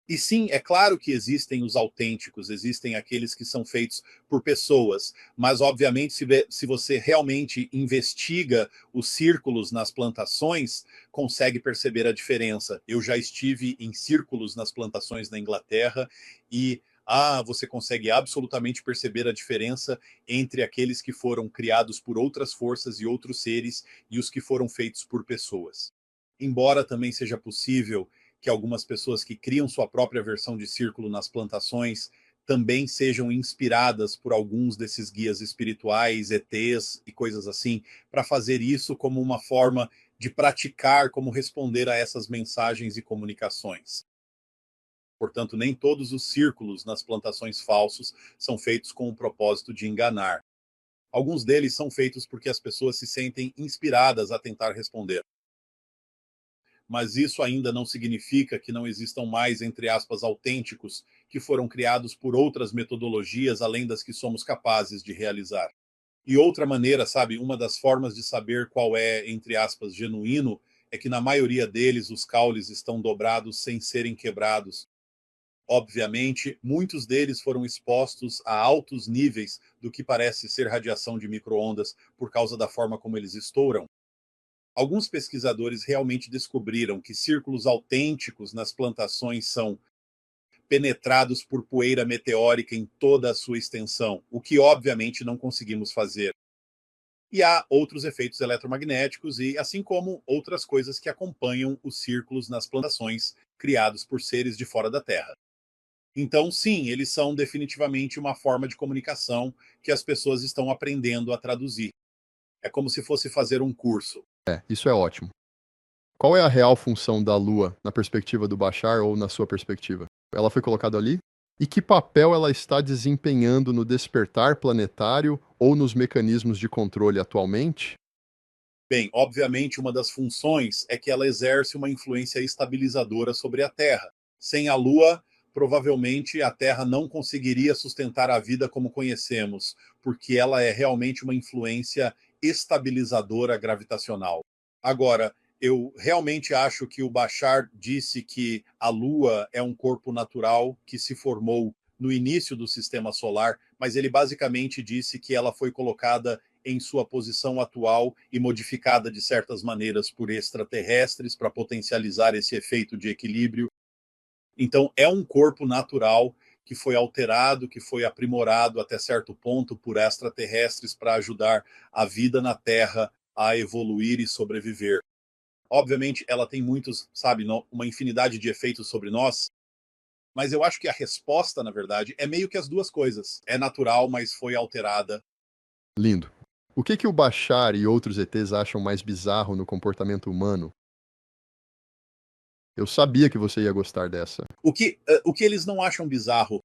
E sim, é claro que existem os autênticos, existem aqueles que são feitos por pessoas, mas obviamente se você realmente investiga os círculos nas plantações, consegue perceber a diferença. Eu já estive em círculos nas plantações na Inglaterra e você consegue absolutamente perceber a diferença entre aqueles que foram criados por outras forças e outros seres e os que foram feitos por pessoas. Embora também seja possível que algumas pessoas que criam sua própria versão de círculo nas plantações também sejam inspiradas por alguns desses guias espirituais, ETs e coisas assim, para fazer isso como uma forma de praticar como responder a essas mensagens e comunicações. Portanto, nem todos os círculos nas plantações falsos são feitos com o propósito de enganar. Alguns deles são feitos porque as pessoas se sentem inspiradas a tentar responder. Mas isso ainda não significa que não existam mais, entre aspas, autênticos que foram criados por outras metodologias além das que somos capazes de realizar. E outra maneira, sabe, uma das formas de saber qual é, entre aspas, genuíno, é que na maioria deles os caules estão dobrados sem serem quebrados. Obviamente, muitos deles foram expostos a altos níveis do que parece ser radiação de micro-ondas por causa da forma como eles estouram. Alguns pesquisadores realmente descobriram que círculos autênticos nas plantações são penetrados por poeira meteórica em toda a sua extensão, o que obviamente não conseguimos fazer. E há outros efeitos eletromagnéticos e assim como outras coisas que acompanham os círculos nas plantações criados por seres de fora da Terra. Então, sim, eles são definitivamente uma forma de comunicação que as pessoas estão aprendendo a traduzir. É como se fosse fazer um curso. Isso é ótimo. Qual é a real função da Lua na perspectiva do Bashar ou na sua perspectiva? Ela foi colocada ali? E que papel ela está desempenhando no despertar planetário ou nos mecanismos de controle atualmente? Bem, obviamente, uma das funções é que ela exerce uma influência estabilizadora sobre a Terra. Sem a Lua, provavelmente a Terra não conseguiria sustentar a vida como conhecemos, porque ela é realmente uma influência estabilizadora gravitacional. Agora, eu realmente acho que o Bashar disse que a Lua é um corpo natural que se formou no início do sistema solar, mas ele basicamente disse que ela foi colocada em sua posição atual e modificada de certas maneiras por extraterrestres para potencializar esse efeito de equilíbrio. Então, é um corpo natural que foi alterado, que foi aprimorado até certo ponto por extraterrestres para ajudar a vida na Terra a evoluir e sobreviver. Obviamente, ela tem muitos, sabe, uma infinidade de efeitos sobre nós, mas eu acho que a resposta, na verdade, é meio que as duas coisas. É natural, mas foi alterada. Lindo. O que o Bashar e outros ETs acham mais bizarro no comportamento humano? Eu sabia que você ia gostar dessa. O que eles não acham bizarro?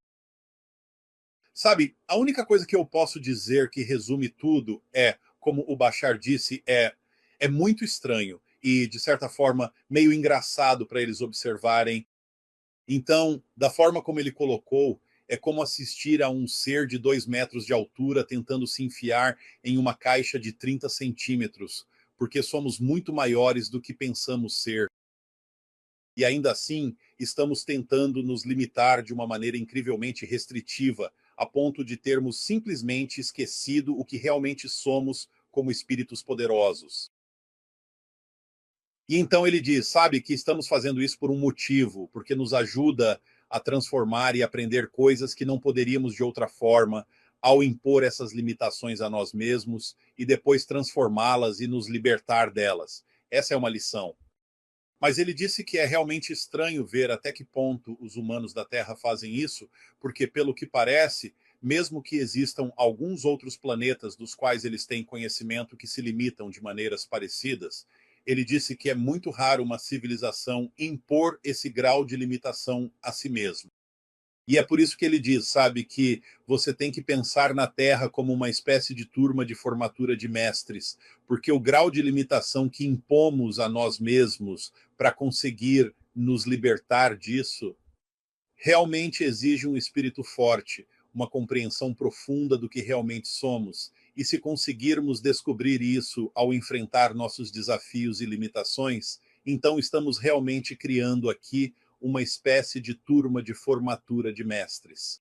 Sabe, a única coisa que eu posso dizer que resume tudo é, como o Bashar disse, é muito estranho e, de certa forma, meio engraçado para eles observarem. Então, da forma como ele colocou, é como assistir a um ser de 2 metros de altura tentando se enfiar em uma caixa de 30 centímetros, porque somos muito maiores do que pensamos ser. E ainda assim, estamos tentando nos limitar de uma maneira incrivelmente restritiva, a ponto de termos simplesmente esquecido o que realmente somos como espíritos poderosos. E então ele diz, sabe, que estamos fazendo isso por um motivo, porque nos ajuda a transformar e aprender coisas que não poderíamos de outra forma, ao impor essas limitações a nós mesmos e depois transformá-las e nos libertar delas. Essa é uma lição. Mas ele disse que é realmente estranho ver até que ponto os humanos da Terra fazem isso, porque, pelo que parece, mesmo que existam alguns outros planetas dos quais eles têm conhecimento que se limitam de maneiras parecidas, ele disse que é muito raro uma civilização impor esse grau de limitação a si mesmo. E é por isso que ele diz, sabe, que você tem que pensar na Terra como uma espécie de turma de formatura de mestres, porque o grau de limitação que impomos a nós mesmos para conseguir nos libertar disso realmente exige um espírito forte, uma compreensão profunda do que realmente somos. E se conseguirmos descobrir isso ao enfrentar nossos desafios e limitações, então estamos realmente criando aqui uma espécie de turma de formatura de mestres.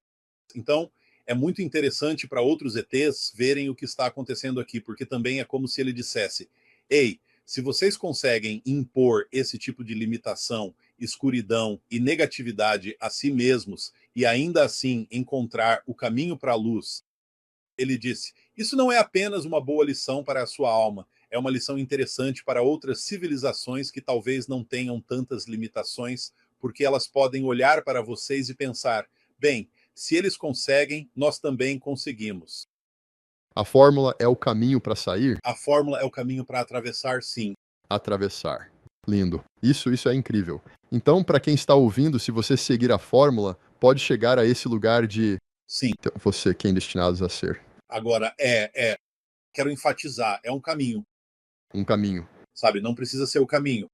Então, é muito interessante para outros ETs verem o que está acontecendo aqui, porque também é como se ele dissesse: ei, se vocês conseguem impor esse tipo de limitação, escuridão e negatividade a si mesmos e ainda assim encontrar o caminho para a luz, ele disse, isso não é apenas uma boa lição para a sua alma, é uma lição interessante para outras civilizações que talvez não tenham tantas limitações, porque elas podem olhar para vocês e pensar, bem, se eles conseguem, nós também conseguimos. A fórmula é o caminho para sair? A fórmula é o caminho para atravessar, sim. Atravessar. Lindo. Isso é incrível. Então, para quem está ouvindo, se você seguir a fórmula, pode chegar a esse lugar de Sim. você quem destinados a ser. Agora, quero enfatizar, é um caminho, Um caminho. sabe? Não precisa ser o caminho.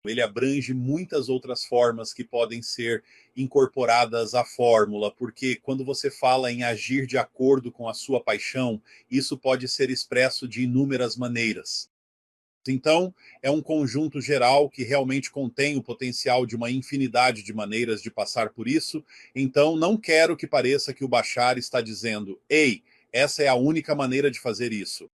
Ele abrange muitas outras formas que podem ser incorporadas à fórmula, porque quando você fala em agir de acordo com a sua paixão, isso pode ser expresso de inúmeras maneiras. Então, é um conjunto geral que realmente contém o potencial de uma infinidade de maneiras de passar por isso. Então, não quero que pareça que o Bashar está dizendo: ei, essa é a única maneira de fazer isso.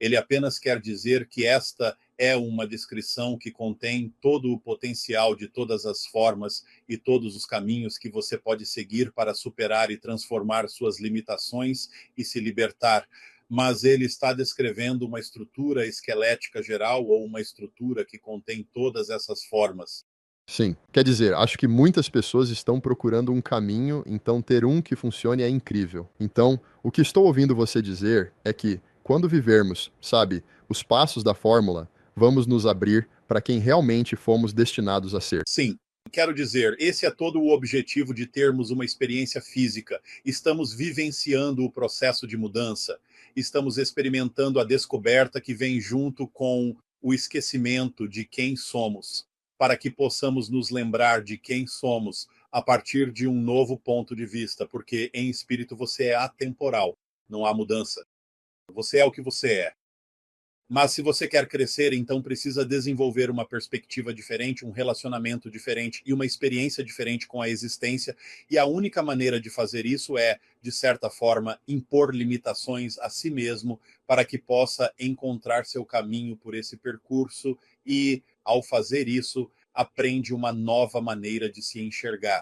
Ele apenas quer dizer que esta é uma descrição que contém todo o potencial de todas as formas e todos os caminhos que você pode seguir para superar e transformar suas limitações e se libertar. Mas ele está descrevendo uma estrutura esquelética geral ou uma estrutura que contém todas essas formas. Sim. Quer dizer, acho que muitas pessoas estão procurando um caminho, então ter um que funcione é incrível. Então, o que estou ouvindo você dizer é que, quando vivermos, sabe, os passos da fórmula, vamos nos abrir para quem realmente fomos destinados a ser. Sim, quero dizer, esse é todo o objetivo de termos uma experiência física. Estamos vivenciando o processo de mudança. Estamos experimentando a descoberta que vem junto com o esquecimento de quem somos, para que possamos nos lembrar de quem somos a partir de um novo ponto de vista, porque em espírito você é atemporal, não há mudança. Você é o que você é. Mas se você quer crescer, então precisa desenvolver uma perspectiva diferente, um relacionamento diferente e uma experiência diferente com a existência. E a única maneira de fazer isso é, de certa forma, impor limitações a si mesmo para que possa encontrar seu caminho por esse percurso e, ao fazer isso, aprende uma nova maneira de se enxergar.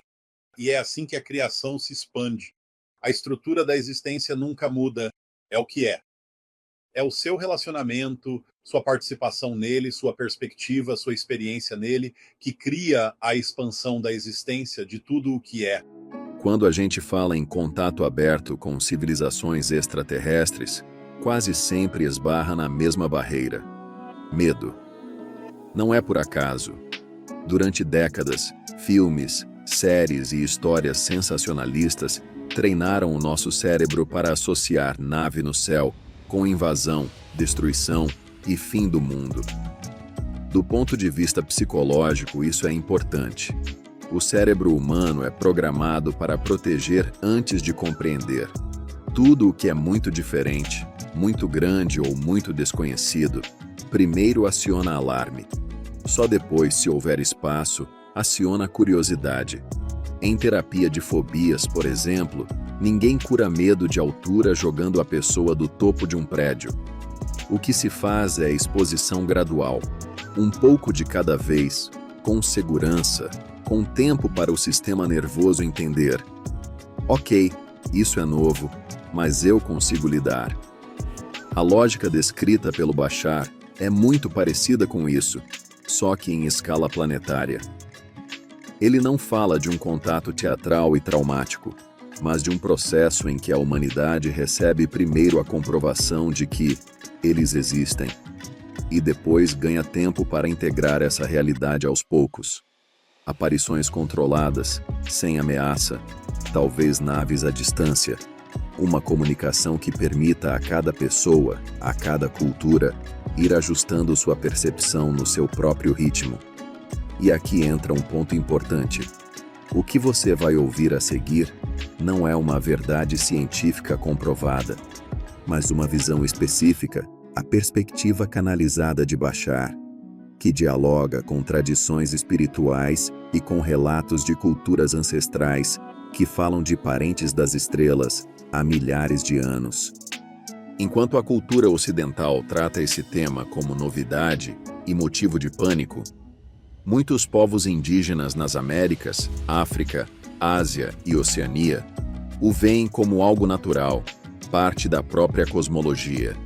E é assim que a criação se expande. A estrutura da existência nunca muda, é o que é. É o seu relacionamento, sua participação nele, sua perspectiva, sua experiência nele, que cria a expansão da existência de tudo o que é. Quando a gente fala em contato aberto com civilizações extraterrestres, quase sempre esbarra na mesma barreira: medo. Não é por acaso. Durante décadas, filmes, séries e histórias sensacionalistas treinaram o nosso cérebro para associar nave no céu com invasão, destruição e fim do mundo. Do ponto de vista psicológico, isso é importante. O cérebro humano é programado para proteger antes de compreender. Tudo o que é muito diferente, muito grande ou muito desconhecido, primeiro aciona alarme. Só depois, se houver espaço, aciona curiosidade. Em terapia de fobias, por exemplo, ninguém cura medo de altura jogando a pessoa do topo de um prédio. O que se faz é exposição gradual, um pouco de cada vez, com segurança, com tempo para o sistema nervoso entender: ok, isso é novo, mas eu consigo lidar. A lógica descrita pelo Bashar é muito parecida com isso, só que em escala planetária. Ele não fala de um contato teatral e traumático, mas de um processo em que a humanidade recebe primeiro a comprovação de que eles existem, e depois ganha tempo para integrar essa realidade aos poucos. Aparições controladas, sem ameaça, talvez naves à distância, uma comunicação que permita a cada pessoa, a cada cultura, ir ajustando sua percepção no seu próprio ritmo. E aqui entra um ponto importante. O que você vai ouvir a seguir não é uma verdade científica comprovada, mas uma visão específica, a perspectiva canalizada de Bashar, que dialoga com tradições espirituais e com relatos de culturas ancestrais que falam de parentes das estrelas há milhares de anos. Enquanto a cultura ocidental trata esse tema como novidade e motivo de pânico, muitos povos indígenas nas Américas, África, Ásia e Oceania o veem como algo natural, parte da própria cosmologia.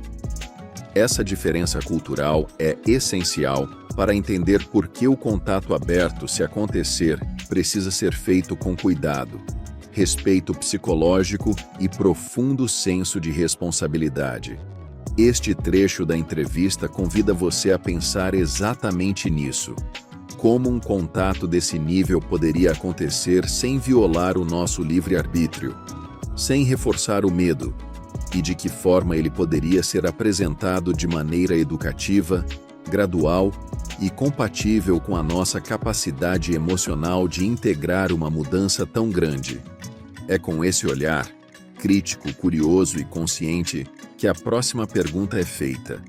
Essa diferença cultural é essencial para entender por que o contato aberto, se acontecer, precisa ser feito com cuidado, respeito psicológico e profundo senso de responsabilidade. Este trecho da entrevista convida você a pensar exatamente nisso. Como um contato desse nível poderia acontecer sem violar o nosso livre-arbítrio, sem reforçar o medo, e de que forma ele poderia ser apresentado de maneira educativa, gradual e compatível com a nossa capacidade emocional de integrar uma mudança tão grande. É com esse olhar, crítico, curioso e consciente, que a próxima pergunta é feita.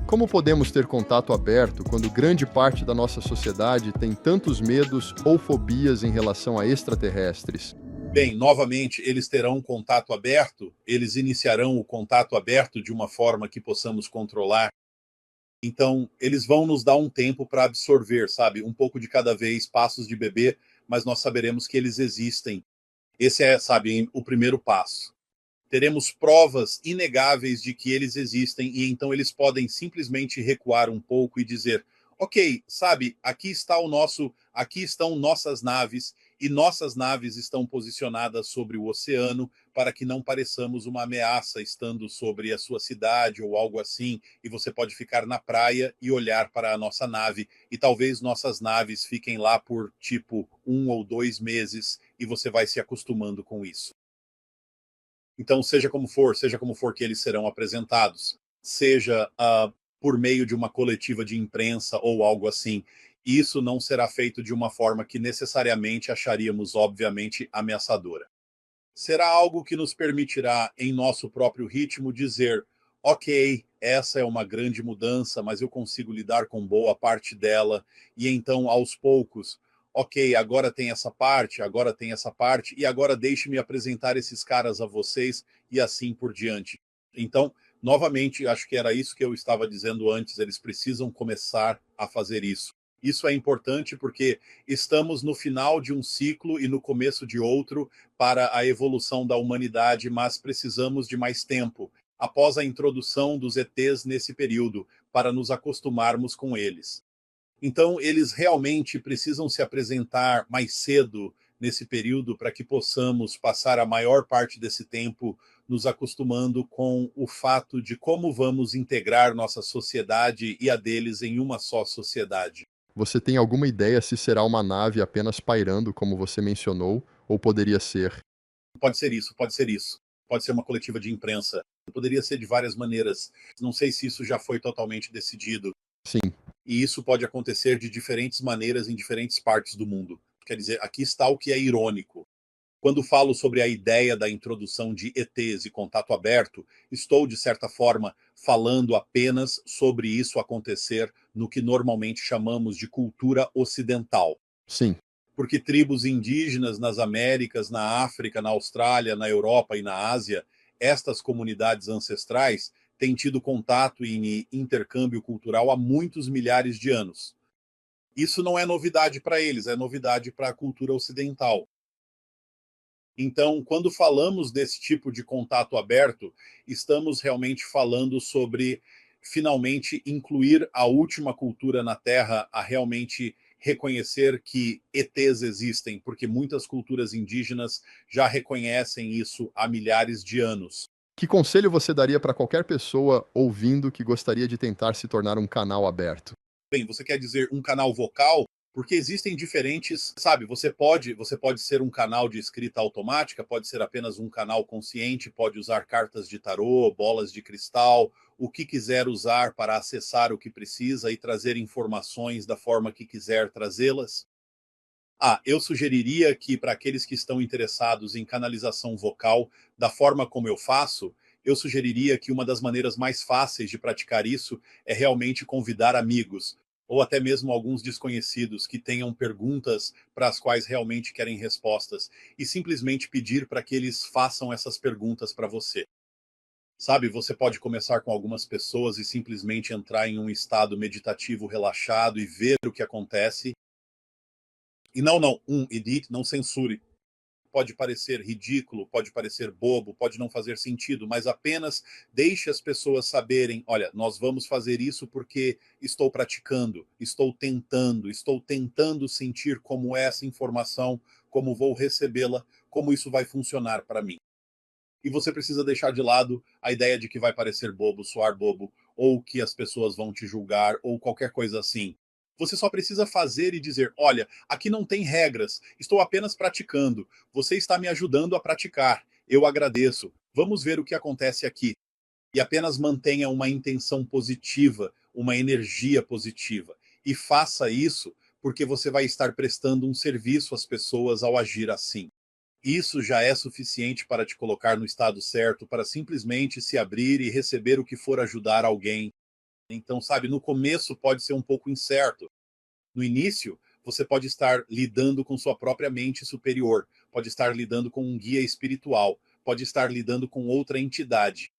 Como podemos ter contato aberto quando grande parte da nossa sociedade tem tantos medos ou fobias em relação a extraterrestres? Bem, novamente, eles terão contato aberto, eles iniciarão o contato aberto de uma forma que possamos controlar. Então, eles vão nos dar um tempo para absorver, sabe? Um pouco de cada vez, passos de bebê, mas nós saberemos que eles existem. Esse é, sabe, o primeiro passo. Teremos provas inegáveis de que eles existem e então eles podem simplesmente recuar um pouco e dizer: ok, sabe, aqui estão nossas naves e nossas naves estão posicionadas sobre o oceano para que não pareçamos uma ameaça estando sobre a sua cidade ou algo assim, e você pode ficar na praia e olhar para a nossa nave e talvez nossas naves fiquem lá por tipo 1 ou 2 meses e você vai se acostumando com isso. Então, seja como for que eles serão apresentados, seja por meio de uma coletiva de imprensa ou algo assim, isso não será feito de uma forma que necessariamente acharíamos, obviamente, ameaçadora. Será algo que nos permitirá, em nosso próprio ritmo, dizer: ok, essa é uma grande mudança, mas eu consigo lidar com boa parte dela, e então, aos poucos, ok, agora tem essa parte, agora tem essa parte, e agora deixe-me apresentar esses caras a vocês, e assim por diante. Então, novamente, acho que era isso que eu estava dizendo antes, eles precisam começar a fazer isso. Isso é importante porque estamos no final de um ciclo e no começo de outro para a evolução da humanidade, mas precisamos de mais tempo, após a introdução dos ETs nesse período, para nos acostumarmos com eles. Então, eles realmente precisam se apresentar mais cedo nesse período para que possamos passar a maior parte desse tempo nos acostumando com o fato de como vamos integrar nossa sociedade e a deles em uma só sociedade. Você tem alguma ideia se será uma nave apenas pairando, como você mencionou, ou poderia ser? Pode ser isso, pode ser isso. Pode ser uma coletiva de imprensa. Poderia ser de várias maneiras. Não sei se isso já foi totalmente decidido. Sim, E isso pode acontecer de diferentes maneiras em diferentes partes do mundo. Quer dizer, aqui está o que é irônico. Quando falo sobre a ideia da introdução de ETs e contato aberto, estou, de certa forma, falando apenas sobre isso acontecer no que normalmente chamamos de cultura ocidental. sim. Porque tribos indígenas nas Américas, na África, na Austrália, na Europa e na Ásia, estas comunidades ancestrais têm tido contato e intercâmbio cultural há muitos milhares de anos. Isso não é novidade para eles, é novidade para a cultura ocidental. Então, quando falamos desse tipo de contato aberto, estamos realmente falando sobre finalmente incluir a última cultura na Terra a realmente reconhecer que ETs existem, porque muitas culturas indígenas já reconhecem isso há milhares de anos. Que conselho você daria para qualquer pessoa ouvindo que gostaria de tentar se tornar um canal aberto? Bem, você quer dizer um canal vocal? Porque existem diferentes, sabe, você pode ser um canal de escrita automática, pode ser apenas um canal consciente, pode usar cartas de tarô, bolas de cristal, o que quiser usar para acessar o que precisa e trazer informações da forma que quiser trazê-las. Eu sugeriria que para aqueles que estão interessados em canalização vocal, da forma como eu faço, eu sugeriria que uma das maneiras mais fáceis de praticar isso é realmente convidar amigos, ou até mesmo alguns desconhecidos que tenham perguntas para as quais realmente querem respostas, e simplesmente pedir para que eles façam essas perguntas para você. Sabe, você pode começar com algumas pessoas e simplesmente entrar em um estado meditativo relaxado e ver o que acontece. E não, edite, não censure. Pode parecer ridículo, pode parecer bobo, pode não fazer sentido, mas apenas deixe as pessoas saberem: olha, nós vamos fazer isso porque estou praticando, estou tentando sentir como é essa informação, como vou recebê-la, como isso vai funcionar para mim. E você precisa deixar de lado a ideia de que vai parecer bobo, soar bobo, ou que as pessoas vão te julgar, ou qualquer coisa assim. Você só precisa fazer e dizer: olha, aqui não tem regras, estou apenas praticando. Você está me ajudando a praticar. eu agradeço, vamos ver o que acontece aqui. E apenas mantenha uma intenção positiva, uma energia positiva. E faça isso porque você vai estar prestando um serviço às pessoas ao agir assim. Isso já é suficiente para te colocar no estado certo, para simplesmente se abrir e receber o que for ajudar alguém. Então, sabe, no começo pode ser um pouco incerto. No início, você pode estar lidando com sua própria mente superior, pode estar lidando com um guia espiritual, pode estar lidando com outra entidade.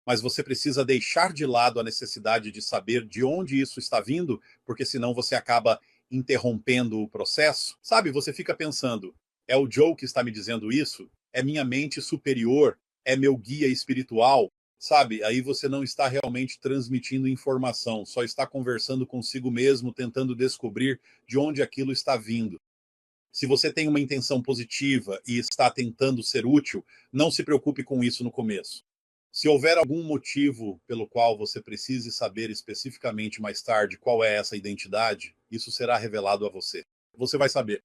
Mas você precisa deixar de lado a necessidade de saber de onde isso está vindo, porque senão você acaba interrompendo o processo. Sabe, você fica pensando, é o Joe que está me dizendo isso? É minha mente superior? É meu guia espiritual? Sabe, aí você não está realmente transmitindo informação, só está conversando consigo mesmo, tentando descobrir de onde aquilo está vindo. Se você tem uma intenção positiva e está tentando ser útil, não se preocupe com isso no começo. Se houver algum motivo pelo qual você precise saber especificamente mais tarde qual é essa identidade, isso será revelado a você. Você vai saber.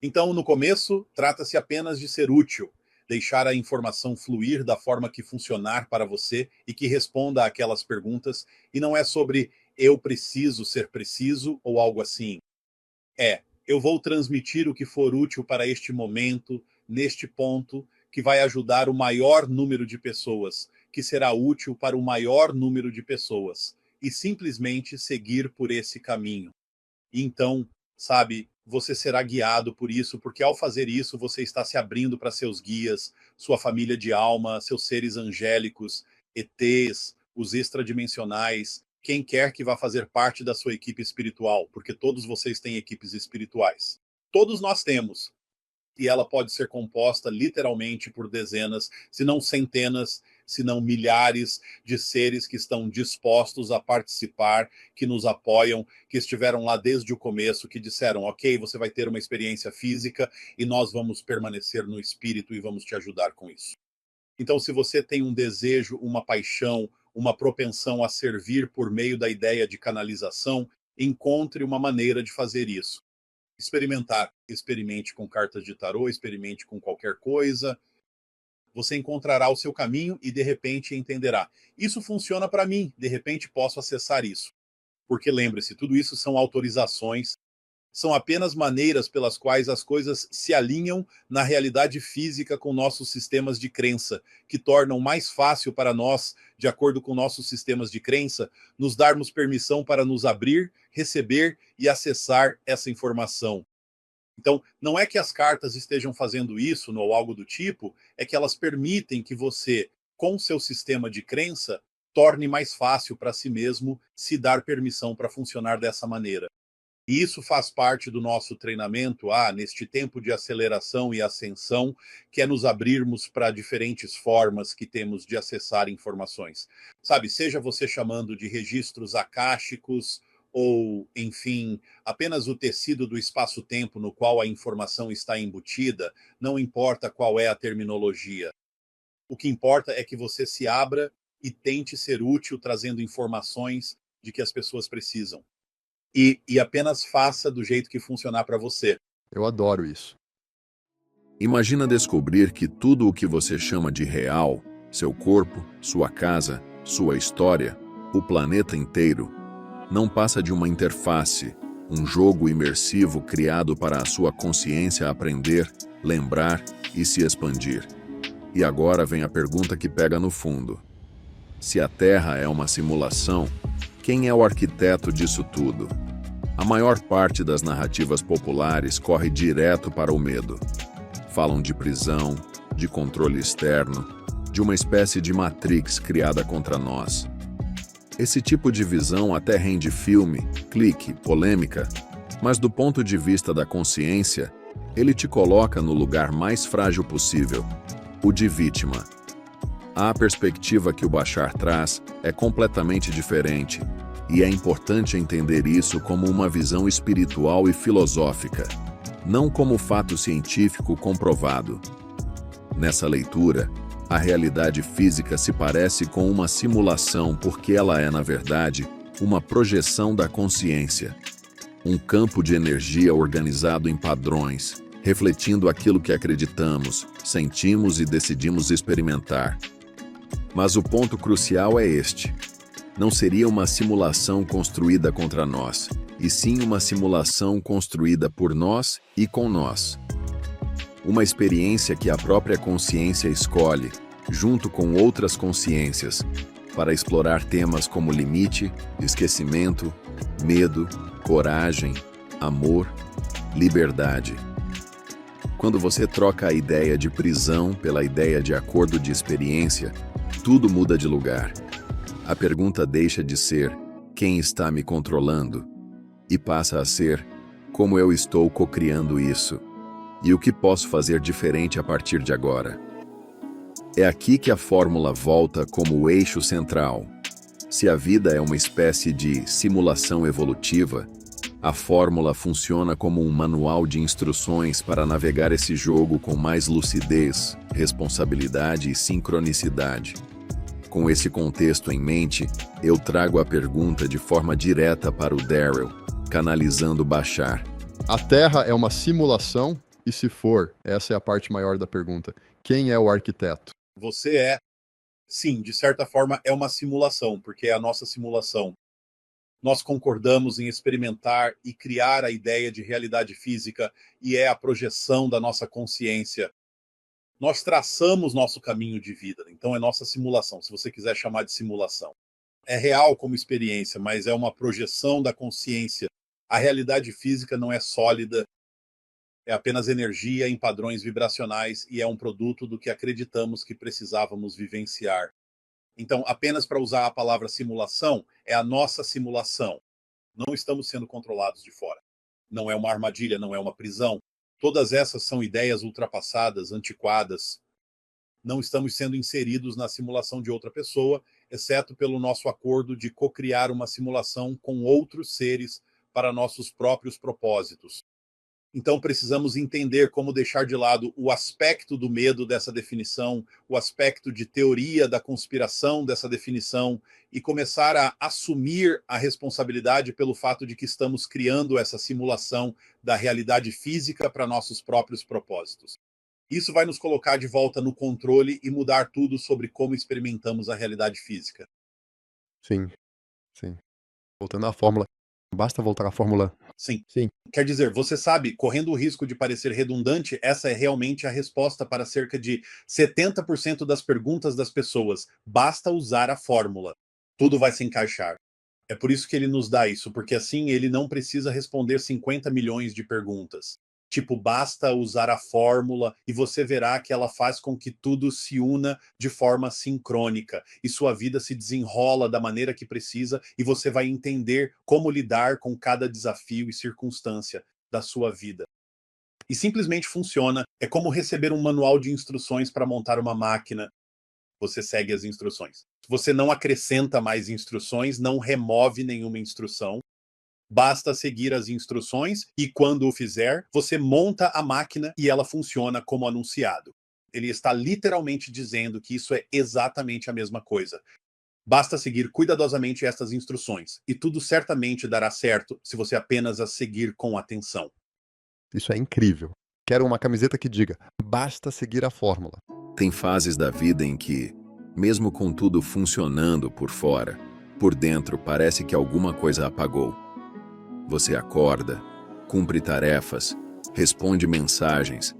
Então, no começo, trata-se apenas de ser útil, deixar a informação fluir da forma que funcionar para você e que responda àquelas perguntas, e não é sobre eu preciso ser preciso ou algo assim. Eu vou transmitir o que for útil para este momento, neste ponto, que vai ajudar o maior número de pessoas, que será útil para o maior número de pessoas, e simplesmente seguir por esse caminho. E então, sabe, você será guiado por isso, porque ao fazer isso, você está se abrindo para seus guias, sua família de alma, seus seres angélicos, ETs, os extradimensionais, quem quer que vá fazer parte da sua equipe espiritual, porque todos vocês têm equipes espirituais. Todos nós temos. E ela pode ser composta literalmente por dezenas, se não centenas, se não milhares de seres que estão dispostos a participar, que nos apoiam, que estiveram lá desde o começo, que disseram, ok, você vai ter uma experiência física e nós vamos permanecer no espírito e vamos te ajudar com isso. Então, se você tem um desejo, uma paixão, uma propensão a servir por meio da ideia de canalização, encontre uma maneira de fazer isso. Experimente com cartas de tarô, experimente com qualquer coisa. Você encontrará o seu caminho e de repente entenderá. Isso funciona para mim, de repente posso acessar isso. Porque lembre-se, tudo isso são autorizações, são apenas maneiras pelas quais as coisas se alinham na realidade física com nossos sistemas de crença, que tornam mais fácil para nós, de acordo com nossos sistemas de crença, nos darmos permissão para nos abrir, receber e acessar essa informação. Então, não é que as cartas estejam fazendo isso ou algo do tipo, é que elas permitem que você, com seu sistema de crença, torne mais fácil para si mesmo se dar permissão para funcionar dessa maneira. E isso faz parte do nosso treinamento, neste tempo de aceleração e ascensão, que é nos abrirmos para diferentes formas que temos de acessar informações. Sabe, seja você chamando de registros akáshicos, ou, enfim, apenas o tecido do espaço-tempo no qual a informação está embutida, não importa qual é a terminologia. O que importa é que você se abra e tente ser útil trazendo informações de que as pessoas precisam. E apenas faça do jeito que funcionar para você. Eu adoro isso. Imagina descobrir que tudo o que você chama de real, seu corpo, sua casa, sua história, o planeta inteiro, não passa de uma interface, um jogo imersivo criado para a sua consciência aprender, lembrar e se expandir. E agora vem a pergunta que pega no fundo. Se a Terra é uma simulação, quem é o arquiteto disso tudo? A maior parte das narrativas populares corre direto para o medo. Falam de prisão, de controle externo, de uma espécie de Matrix criada contra nós. Esse tipo de visão até rende filme, clique, polêmica, mas do ponto de vista da consciência, ele te coloca no lugar mais frágil possível, o de vítima. A perspectiva que o Bashar traz é completamente diferente, e é importante entender isso como uma visão espiritual e filosófica, não como fato científico comprovado. Nessa leitura, a realidade física se parece com uma simulação porque ela é, na verdade, uma projeção da consciência. Um campo de energia organizado em padrões, refletindo aquilo que acreditamos, sentimos e decidimos experimentar. Mas o ponto crucial é este: não seria uma simulação construída contra nós, e sim uma simulação construída por nós e com nós. Uma experiência que a própria consciência escolhe, junto com outras consciências, para explorar temas como limite, esquecimento, medo, coragem, amor, liberdade. Quando você troca a ideia de prisão pela ideia de acordo de experiência, tudo muda de lugar. A pergunta deixa de ser "quem está me controlando?" e passa a ser "como eu estou co-criando isso? E o que posso fazer diferente a partir de agora?" É aqui que a fórmula volta como o eixo central. Se a vida é uma espécie de simulação evolutiva, a fórmula funciona como um manual de instruções para navegar esse jogo com mais lucidez, responsabilidade e sincronicidade. Com esse contexto em mente, eu trago a pergunta de forma direta para o Daryl, canalizando Bashar. A Terra é uma simulação? E se for, essa é a parte maior da pergunta, quem é o arquiteto? Você é, sim, de certa forma é uma simulação, porque é a nossa simulação. Nós concordamos em experimentar e criar a ideia de realidade física e é a projeção da nossa consciência. Nós traçamos nosso caminho de vida, então é nossa simulação, se você quiser chamar de simulação. É real como experiência, mas é uma projeção da consciência. A realidade física não é sólida, é apenas energia em padrões vibracionais e é um produto do que acreditamos que precisávamos vivenciar. Então, apenas para usar a palavra simulação, é a nossa simulação. Não estamos sendo controlados de fora. Não é uma armadilha, não é uma prisão. Todas essas são ideias ultrapassadas, antiquadas. Não estamos sendo inseridos na simulação de outra pessoa, exceto pelo nosso acordo de co-criar uma simulação com outros seres para nossos próprios propósitos. Então precisamos entender como deixar de lado o aspecto do medo dessa definição, o aspecto de teoria da conspiração dessa definição e começar a assumir a responsabilidade pelo fato de que estamos criando essa simulação da realidade física para nossos próprios propósitos. Isso vai nos colocar de volta no controle e mudar tudo sobre como experimentamos a realidade física. Sim, sim. Voltando à fórmula. Basta voltar à fórmula. Sim. Sim. Quer dizer, você sabe, correndo o risco de parecer redundante, essa é realmente a resposta para cerca de 70% das perguntas das pessoas. Basta usar a fórmula. Tudo vai se encaixar. É por isso que ele nos dá isso, porque assim ele não precisa responder 50 milhões de perguntas. Tipo, basta usar a fórmula e você verá que ela faz com que tudo se una de forma sincrônica e sua vida se desenrola da maneira que precisa e você vai entender como lidar com cada desafio e circunstância da sua vida. E simplesmente funciona. É como receber um manual de instruções para montar uma máquina. Você segue as instruções. Você não acrescenta mais instruções, não remove nenhuma instrução. Basta seguir as instruções e, quando o fizer, você monta a máquina e ela funciona como anunciado. Ele está literalmente dizendo que isso é exatamente a mesma coisa. Basta seguir cuidadosamente estas instruções e tudo certamente dará certo se você apenas as seguir com atenção. Isso é incrível. Quero uma camiseta que diga, basta seguir a fórmula. Tem fases da vida em que, mesmo com tudo funcionando por fora, por dentro parece que alguma coisa apagou. Você acorda, cumpre tarefas, responde mensagens,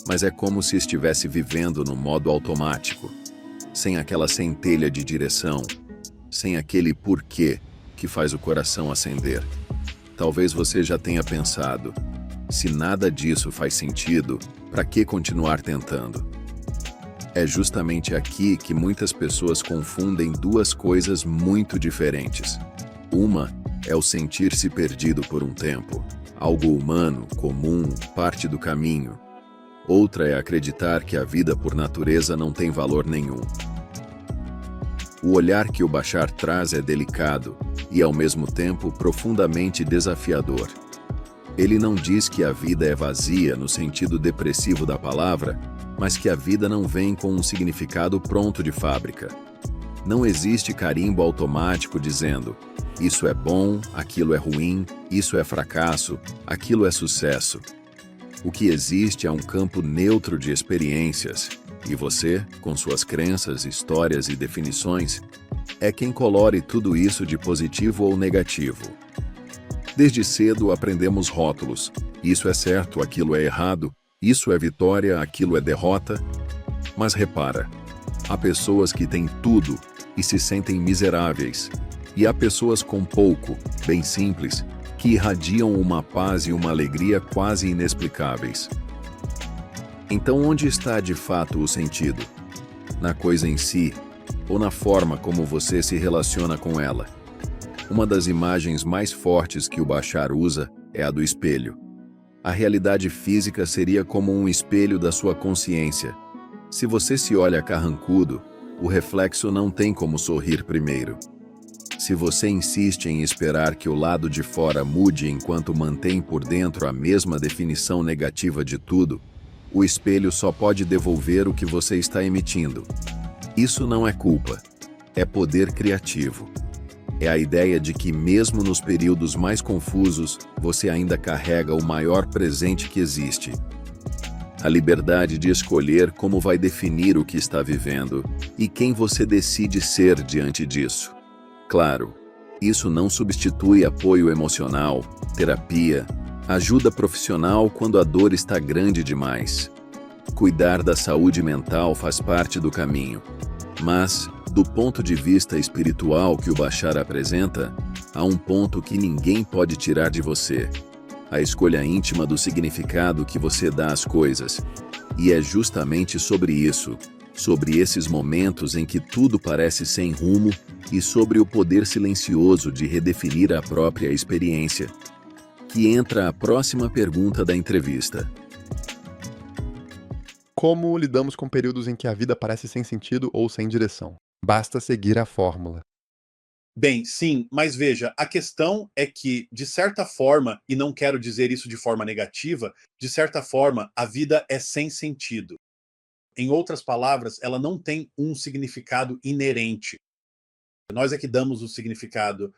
mas é como se estivesse vivendo no modo automático, sem aquela centelha de direção, sem aquele porquê que faz o coração acender. Talvez você já tenha pensado, se nada disso faz sentido, para que continuar tentando? É justamente aqui que muitas pessoas confundem duas coisas muito diferentes. Uma é o sentir-se perdido por um tempo, algo humano, comum, parte do caminho. Outra é acreditar que a vida por natureza não tem valor nenhum. O olhar que o Bashar traz é delicado e, ao mesmo tempo, profundamente desafiador. Ele não diz que a vida é vazia no sentido depressivo da palavra, mas que a vida não vem com um significado pronto de fábrica. Não existe carimbo automático dizendo isso é bom, aquilo é ruim, isso é fracasso, aquilo é sucesso. O que existe é um campo neutro de experiências, e você, com suas crenças, histórias e definições, é quem colore tudo isso de positivo ou negativo. Desde cedo aprendemos rótulos. Isso é certo, aquilo é errado, isso é vitória, aquilo é derrota. Mas repara, há pessoas que têm tudo e se sentem miseráveis. E há pessoas com pouco, bem simples, que irradiam uma paz e uma alegria quase inexplicáveis. Então, onde está de fato o sentido? Na coisa em si, ou na forma como você se relaciona com ela? Uma das imagens mais fortes que o Bashar usa é a do espelho. A realidade física seria como um espelho da sua consciência. Se você se olha carrancudo, o reflexo não tem como sorrir primeiro. Se você insiste em esperar que o lado de fora mude enquanto mantém por dentro a mesma definição negativa de tudo, o espelho só pode devolver o que você está emitindo. Isso não é culpa, é poder criativo. É a ideia de que mesmo nos períodos mais confusos, você ainda carrega o maior presente que existe. A liberdade de escolher como vai definir o que está vivendo e quem você decide ser diante disso. Claro, isso não substitui apoio emocional, terapia, ajuda profissional quando a dor está grande demais. Cuidar da saúde mental faz parte do caminho. Mas, do ponto de vista espiritual que o Bashar apresenta, há um ponto que ninguém pode tirar de você: a escolha íntima do significado que você dá às coisas. E é justamente sobre isso, sobre esses momentos em que tudo parece sem rumo e sobre o poder silencioso de redefinir a própria experiência, que entra a próxima pergunta da entrevista. Como lidamos com períodos em que a vida parece sem sentido ou sem direção? Basta seguir a fórmula. Bem, sim, mas veja, a questão é que, de certa forma, e não quero dizer isso de forma negativa, de certa forma, a vida é sem sentido. Em outras palavras, ela não tem um significado inerente. Nós é que damos o significado,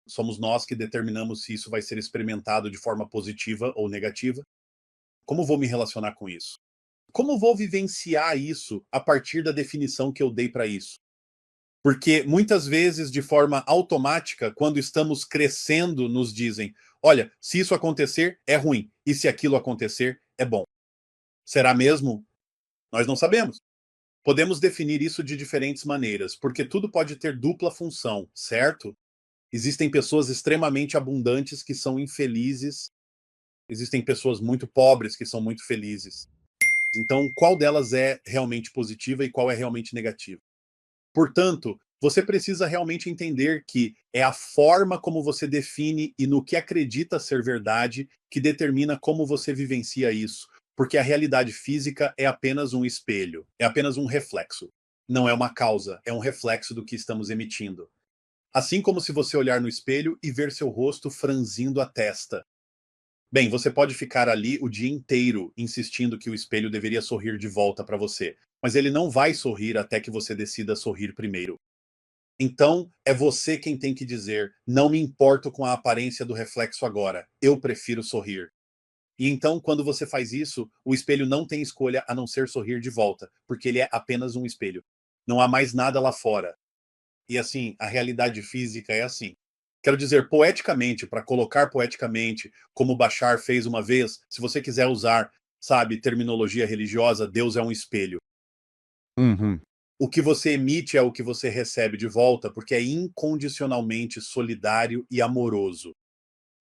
somos nós que determinamos se isso vai ser experimentado de forma positiva ou negativa. Como vou me relacionar com isso? Como vou vivenciar isso a partir da definição que eu dei para isso? Porque muitas vezes, de forma automática, quando estamos crescendo, nos dizem: olha, se isso acontecer, é ruim, e se aquilo acontecer, é bom. Será mesmo? Nós não sabemos. Podemos definir isso de diferentes maneiras, porque tudo pode ter dupla função, certo? Existem pessoas extremamente abundantes que são infelizes, existem pessoas muito pobres que são muito felizes. Então, qual delas é realmente positiva e qual é realmente negativa? Portanto, você precisa realmente entender que é a forma como você define e no que acredita ser verdade que determina como você vivencia isso. Porque a realidade física é apenas um espelho, é apenas um reflexo. Não é uma causa, é um reflexo do que estamos emitindo. Assim como se você olhar no espelho e ver seu rosto franzindo a testa. Bem, você pode ficar ali o dia inteiro insistindo que o espelho deveria sorrir de volta para você, mas ele não vai sorrir até que você decida sorrir primeiro. Então, é você quem tem que dizer: não me importo com a aparência do reflexo agora, eu prefiro sorrir. E então, quando você faz isso, o espelho não tem escolha a não ser sorrir de volta, porque ele é apenas um espelho. Não há mais nada lá fora. E assim, a realidade física é assim. Quero dizer, poeticamente, para colocar poeticamente, como Bashar fez uma vez, se você quiser usar, sabe, terminologia religiosa, Deus é um espelho. Uhum. O que você emite é o que você recebe de volta, porque é incondicionalmente solidário e amoroso.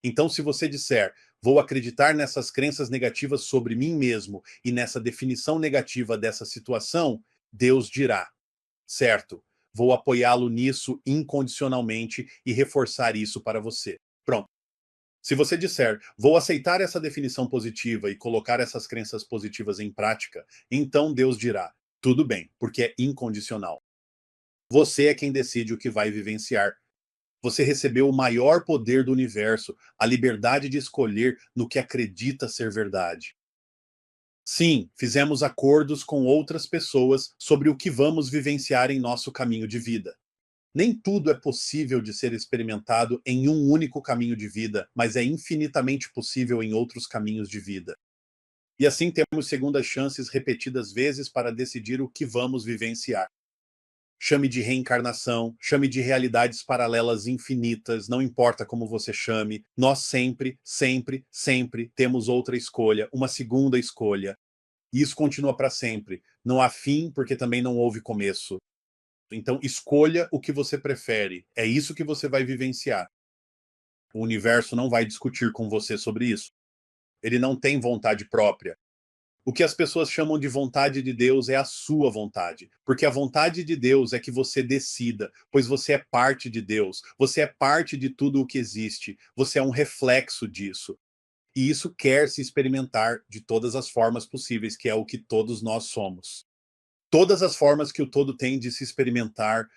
Então, se você disser: vou acreditar nessas crenças negativas sobre mim mesmo e nessa definição negativa dessa situação, Deus dirá: certo, vou apoiá-lo nisso incondicionalmente e reforçar isso para você. Pronto. Se você disser: vou aceitar essa definição positiva e colocar essas crenças positivas em prática, então Deus dirá: tudo bem, porque é incondicional. Você é quem decide o que vai vivenciar. Você recebeu o maior poder do universo, a liberdade de escolher no que acredita ser verdade. Sim, fizemos acordos com outras pessoas sobre o que vamos vivenciar em nosso caminho de vida. Nem tudo é possível de ser experimentado em um único caminho de vida, mas é infinitamente possível em outros caminhos de vida. E assim temos segundas chances repetidas vezes para decidir o que vamos vivenciar. Chame de reencarnação, chame de realidades paralelas infinitas, não importa como você chame, nós sempre, sempre, sempre temos outra escolha, uma segunda escolha. E isso continua para sempre. Não há fim, porque também não houve começo. Então, escolha o que você prefere. É isso que você vai vivenciar. O universo não vai discutir com você sobre isso. Ele não tem vontade própria. O que as pessoas chamam de vontade de Deus é a sua vontade. Porque a vontade de Deus é que você decida, pois você é parte de Deus. Você é parte de tudo o que existe. Você é um reflexo disso. E isso quer se experimentar de todas as formas possíveis, que é o que todos nós somos. Todas as formas que o todo tem de se experimentar.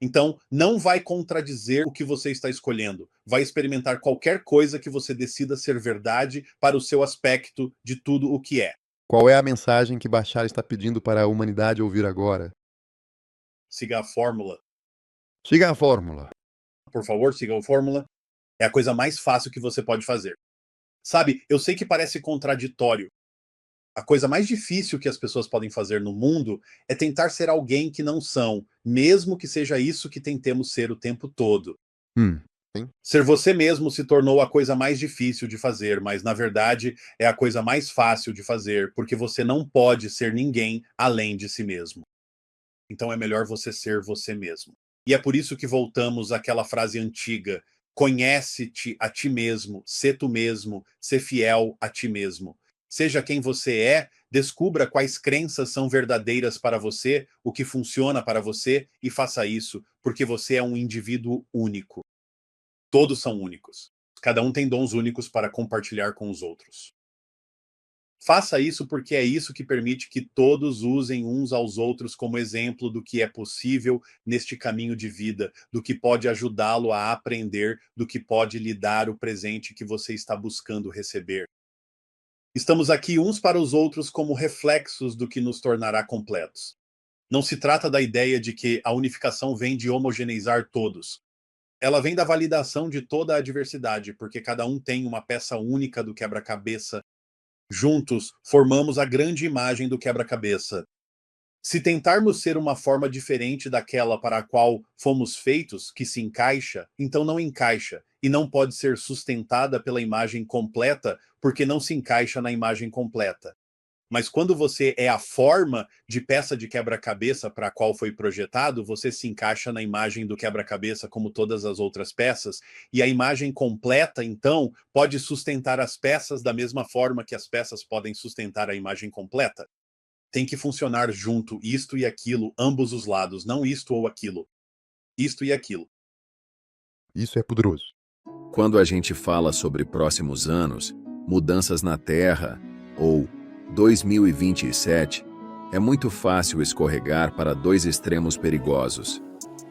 Então, não vai contradizer o que você está escolhendo. Vai experimentar qualquer coisa que você decida ser verdade para o seu aspecto de tudo o que é. Qual é a mensagem que Bashar está pedindo para a humanidade ouvir agora? Siga a fórmula. Siga a fórmula. Por favor, siga a fórmula. É a coisa mais fácil que você pode fazer. Sabe, eu sei que parece contraditório. A coisa mais difícil que as pessoas podem fazer no mundo é tentar ser alguém que não são, mesmo que seja isso que tentemos ser o tempo todo. Sim. Ser você mesmo se tornou a coisa mais difícil de fazer, mas na verdade é a coisa mais fácil de fazer, porque você não pode ser ninguém além de si mesmo. Então é melhor você ser você mesmo. E é por isso que voltamos àquela frase antiga: conhece-te a ti mesmo, sê tu mesmo, sê fiel a ti mesmo. Seja quem você é, descubra quais crenças são verdadeiras para você, o que funciona para você, e faça isso, porque você é um indivíduo único. Todos são únicos. Cada um tem dons únicos para compartilhar com os outros. Faça isso porque é isso que permite que todos usem uns aos outros como exemplo do que é possível neste caminho de vida, do que pode ajudá-lo a aprender, do que pode lhe dar o presente que você está buscando receber. Estamos aqui uns para os outros como reflexos do que nos tornará completos. Não se trata da ideia de que a unificação vem de homogeneizar todos. Ela vem da validação de toda a diversidade, porque cada um tem uma peça única do quebra-cabeça. Juntos, formamos a grande imagem do quebra-cabeça. Se tentarmos ser uma forma diferente daquela para a qual fomos feitos, que se encaixa, então não encaixa, e não pode ser sustentada pela imagem completa, porque não se encaixa na imagem completa. Mas quando você é a forma de peça de quebra-cabeça para a qual foi projetado, você se encaixa na imagem do quebra-cabeça como todas as outras peças, e a imagem completa, então, pode sustentar as peças da mesma forma que as peças podem sustentar a imagem completa. Tem que funcionar junto, isto e aquilo, ambos os lados, não isto ou aquilo. Isto e aquilo. Isso é poderoso. Quando a gente fala sobre próximos anos, mudanças na Terra, ou 2027, é muito fácil escorregar para dois extremos perigosos.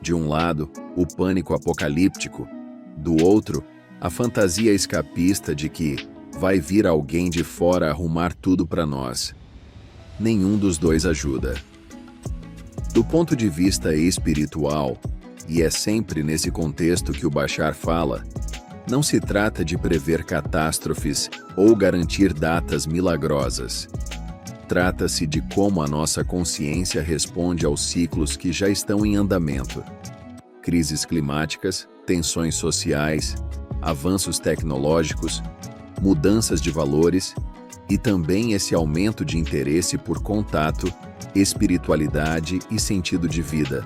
De um lado, o pânico apocalíptico. Do outro, a fantasia escapista de que vai vir alguém de fora arrumar tudo para nós. Nenhum dos dois ajuda. Do ponto de vista espiritual, e é sempre nesse contexto que o Bashar fala, não se trata de prever catástrofes ou garantir datas milagrosas. Trata-se de como a nossa consciência responde aos ciclos que já estão em andamento. Crises climáticas, tensões sociais, avanços tecnológicos, mudanças de valores e também esse aumento de interesse por contato, espiritualidade e sentido de vida.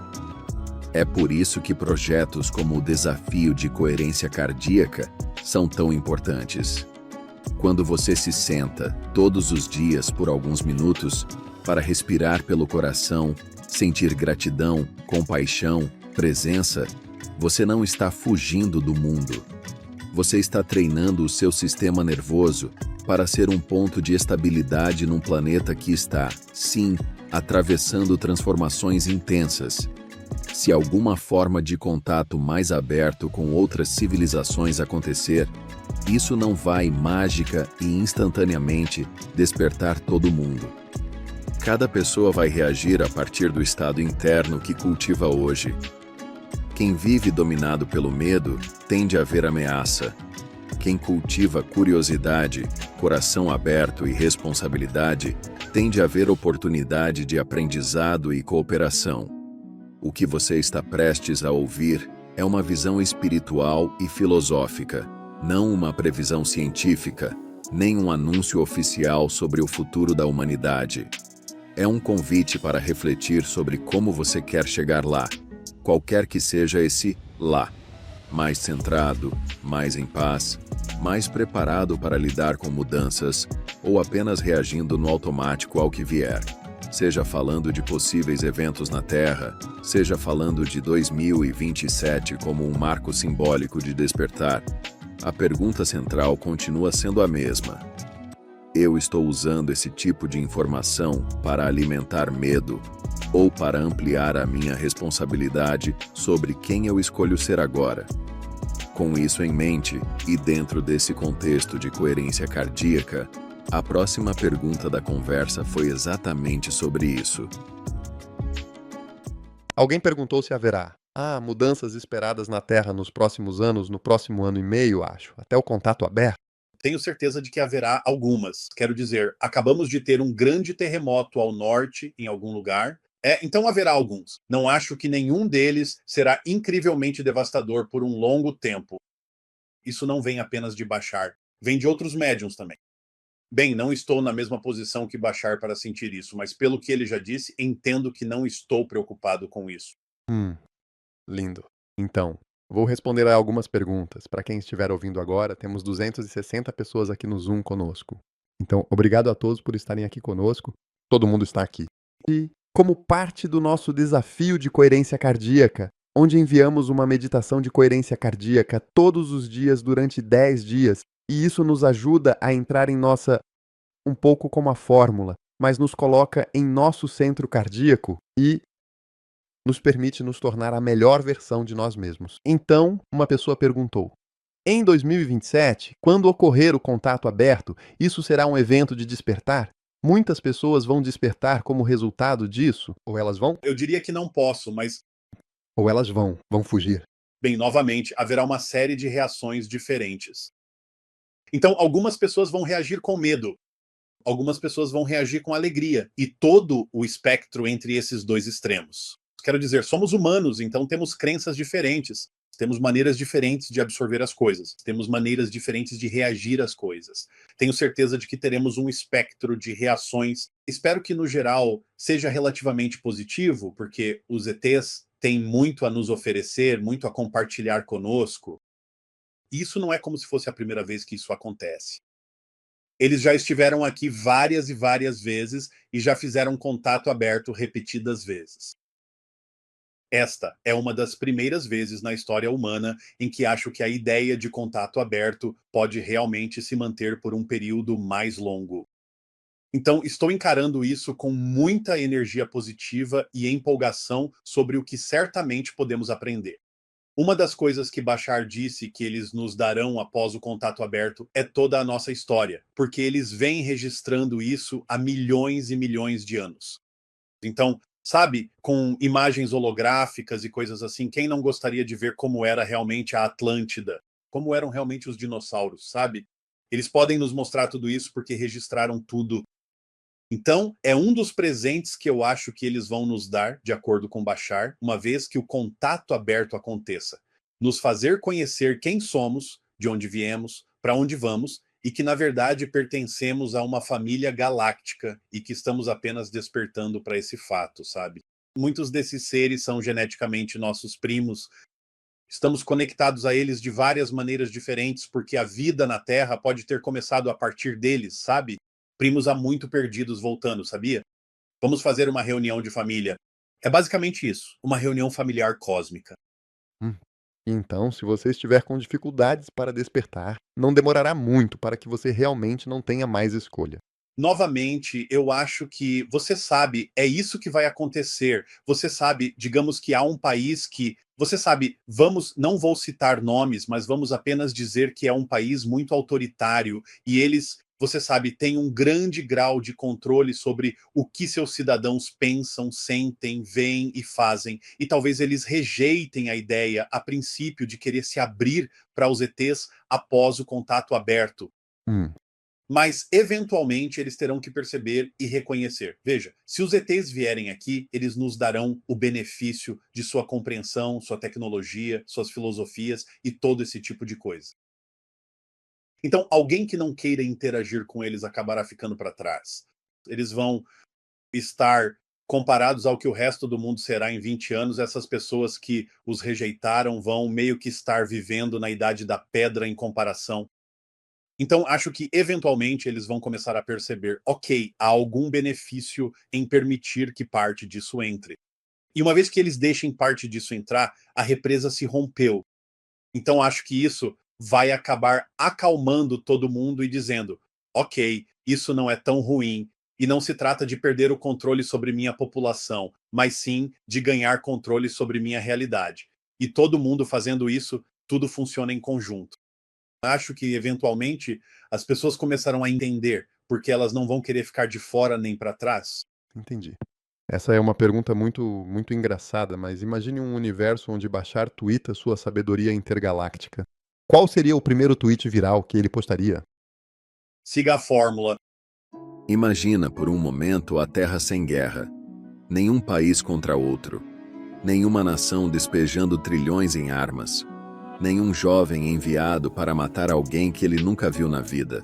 É por isso que projetos como o Desafio de Coerência Cardíaca são tão importantes. Quando você se senta, todos os dias por alguns minutos, para respirar pelo coração, sentir gratidão, compaixão, presença, você não está fugindo do mundo. Você está treinando o seu sistema nervoso para ser um ponto de estabilidade num planeta que está, sim, atravessando transformações intensas. Se alguma forma de contato mais aberto com outras civilizações acontecer, isso não vai, mágica e instantaneamente, despertar todo mundo. Cada pessoa vai reagir a partir do estado interno que cultiva hoje. Quem vive dominado pelo medo, tende a ver ameaça. Quem cultiva curiosidade, coração aberto e responsabilidade, tem de haver oportunidade de aprendizado e cooperação. O que você está prestes a ouvir é uma visão espiritual e filosófica, não uma previsão científica, nem um anúncio oficial sobre o futuro da humanidade. É um convite para refletir sobre como você quer chegar lá, qualquer que seja esse lá. Mais centrado, mais em paz, mais preparado para lidar com mudanças, ou apenas reagindo no automático ao que vier. Seja falando de possíveis eventos na Terra, seja falando de 2027 como um marco simbólico de despertar, a pergunta central continua sendo a mesma. Eu estou usando esse tipo de informação para alimentar medo ou para ampliar a minha responsabilidade sobre quem eu escolho ser agora? Com isso em mente, e dentro desse contexto de coerência cardíaca, a próxima pergunta da conversa foi exatamente sobre isso. Alguém perguntou se haverá mudanças esperadas na Terra nos próximos anos, no próximo ano e meio, acho, até o contato aberto. Tenho certeza de que haverá algumas. Quero dizer, acabamos de ter um grande terremoto ao norte, em algum lugar. Então haverá alguns. Não acho que nenhum deles será incrivelmente devastador por um longo tempo. Isso não vem apenas de Bashar, vem de outros médiums também. Bem, não estou na mesma posição que Bashar para sentir isso, mas pelo que ele já disse, entendo que não estou preocupado com isso. Lindo. Então, vou responder a algumas perguntas. Para quem estiver ouvindo agora, temos 260 pessoas aqui no Zoom conosco. Então, obrigado a todos por estarem aqui conosco. Todo mundo está aqui. E, como parte do nosso desafio de coerência cardíaca, onde enviamos uma meditação de coerência cardíaca todos os dias durante 10 dias, e isso nos ajuda a entrar em nossa, um pouco como a fórmula, mas nos coloca em nosso centro cardíaco e nos permite nos tornar a melhor versão de nós mesmos. Então, uma pessoa perguntou: em 2027, quando ocorrer o contato aberto, isso será um evento de despertar? Muitas pessoas vão despertar como resultado disso? Ou elas vão? Eu diria que não posso, mas, Ou elas vão fugir. bem, novamente, haverá uma série de reações diferentes. Então, algumas pessoas vão reagir com medo, algumas pessoas vão reagir com alegria, e todo o espectro entre esses dois extremos. Quero dizer, somos humanos, então temos crenças diferentes, temos maneiras diferentes de absorver as coisas, temos maneiras diferentes de reagir às coisas. Tenho certeza de que teremos um espectro de reações. Espero que, no geral, seja relativamente positivo, porque os ETs têm muito a nos oferecer, muito a compartilhar conosco. Isso não é como se fosse a primeira vez que isso acontece. Eles já estiveram aqui várias e várias vezes e já fizeram contato aberto repetidas vezes. Esta é uma das primeiras vezes na história humana em que acho que a ideia de contato aberto pode realmente se manter por um período mais longo. Então, estou encarando isso com muita energia positiva e empolgação sobre o que certamente podemos aprender. Uma das coisas que Bashar disse que eles nos darão após o contato aberto é toda a nossa história, porque eles vêm registrando isso há milhões e milhões de anos. Então, sabe, com imagens holográficas e coisas assim, quem não gostaria de ver como era realmente a Atlântida? Como eram realmente os dinossauros, sabe? Eles podem nos mostrar tudo isso porque registraram tudo. Então, é um dos presentes que eu acho que eles vão nos dar, de acordo com Bashar, uma vez que o contato aberto aconteça. Nos fazer conhecer quem somos, de onde viemos, para onde vamos, e que, na verdade, pertencemos a uma família galáctica e que estamos apenas despertando para esse fato, sabe? Muitos desses seres são geneticamente nossos primos. Estamos conectados a eles de várias maneiras diferentes, porque a vida na Terra pode ter começado a partir deles, sabe? Primos há muito perdidos voltando, sabia? Vamos fazer uma reunião de família. É basicamente isso, uma reunião familiar cósmica. Hum. Então, se você estiver com dificuldades para despertar, não demorará muito para que você realmente não tenha mais escolha. Novamente, eu acho que você sabe, é isso que vai acontecer. Você sabe, digamos que há um país que, você sabe, não vou citar nomes, mas vamos apenas dizer que é um país muito autoritário e eles, você sabe, têm um grande grau de controle sobre o que seus cidadãos pensam, sentem, veem e fazem. E talvez eles rejeitem a ideia, a princípio, de querer se abrir para os ETs após o contato aberto. Hum. Mas, eventualmente, eles terão que perceber e reconhecer. Veja, se os ETs vierem aqui, eles nos darão o benefício de sua compreensão, sua tecnologia, suas filosofias e todo esse tipo de coisa. Então, alguém que não queira interagir com eles acabará ficando para trás. Eles vão estar comparados ao que o resto do mundo será em 20 anos. Essas pessoas que os rejeitaram vão meio que estar vivendo na idade da pedra em comparação. Então, acho que eventualmente eles vão começar a perceber, ok, há algum benefício em permitir que parte disso entre. E uma vez que eles deixem parte disso entrar, a represa se rompeu. Então, acho que isso vai acabar acalmando todo mundo e dizendo, ok, isso não é tão ruim, e não se trata de perder o controle sobre minha população, mas sim de ganhar controle sobre minha realidade. E todo mundo fazendo isso, tudo funciona em conjunto. Acho que, eventualmente, as pessoas começarão a entender, porque elas não vão querer ficar de fora nem para trás. Entendi. Essa é uma pergunta muito engraçada, mas imagine um universo onde Bashar tuita sua sabedoria intergaláctica. Qual seria o primeiro tweet viral que ele postaria? Siga a fórmula. Imagina por um momento a Terra sem guerra. Nenhum país contra outro. Nenhuma nação despejando trilhões em armas. Nenhum jovem enviado para matar alguém que ele nunca viu na vida.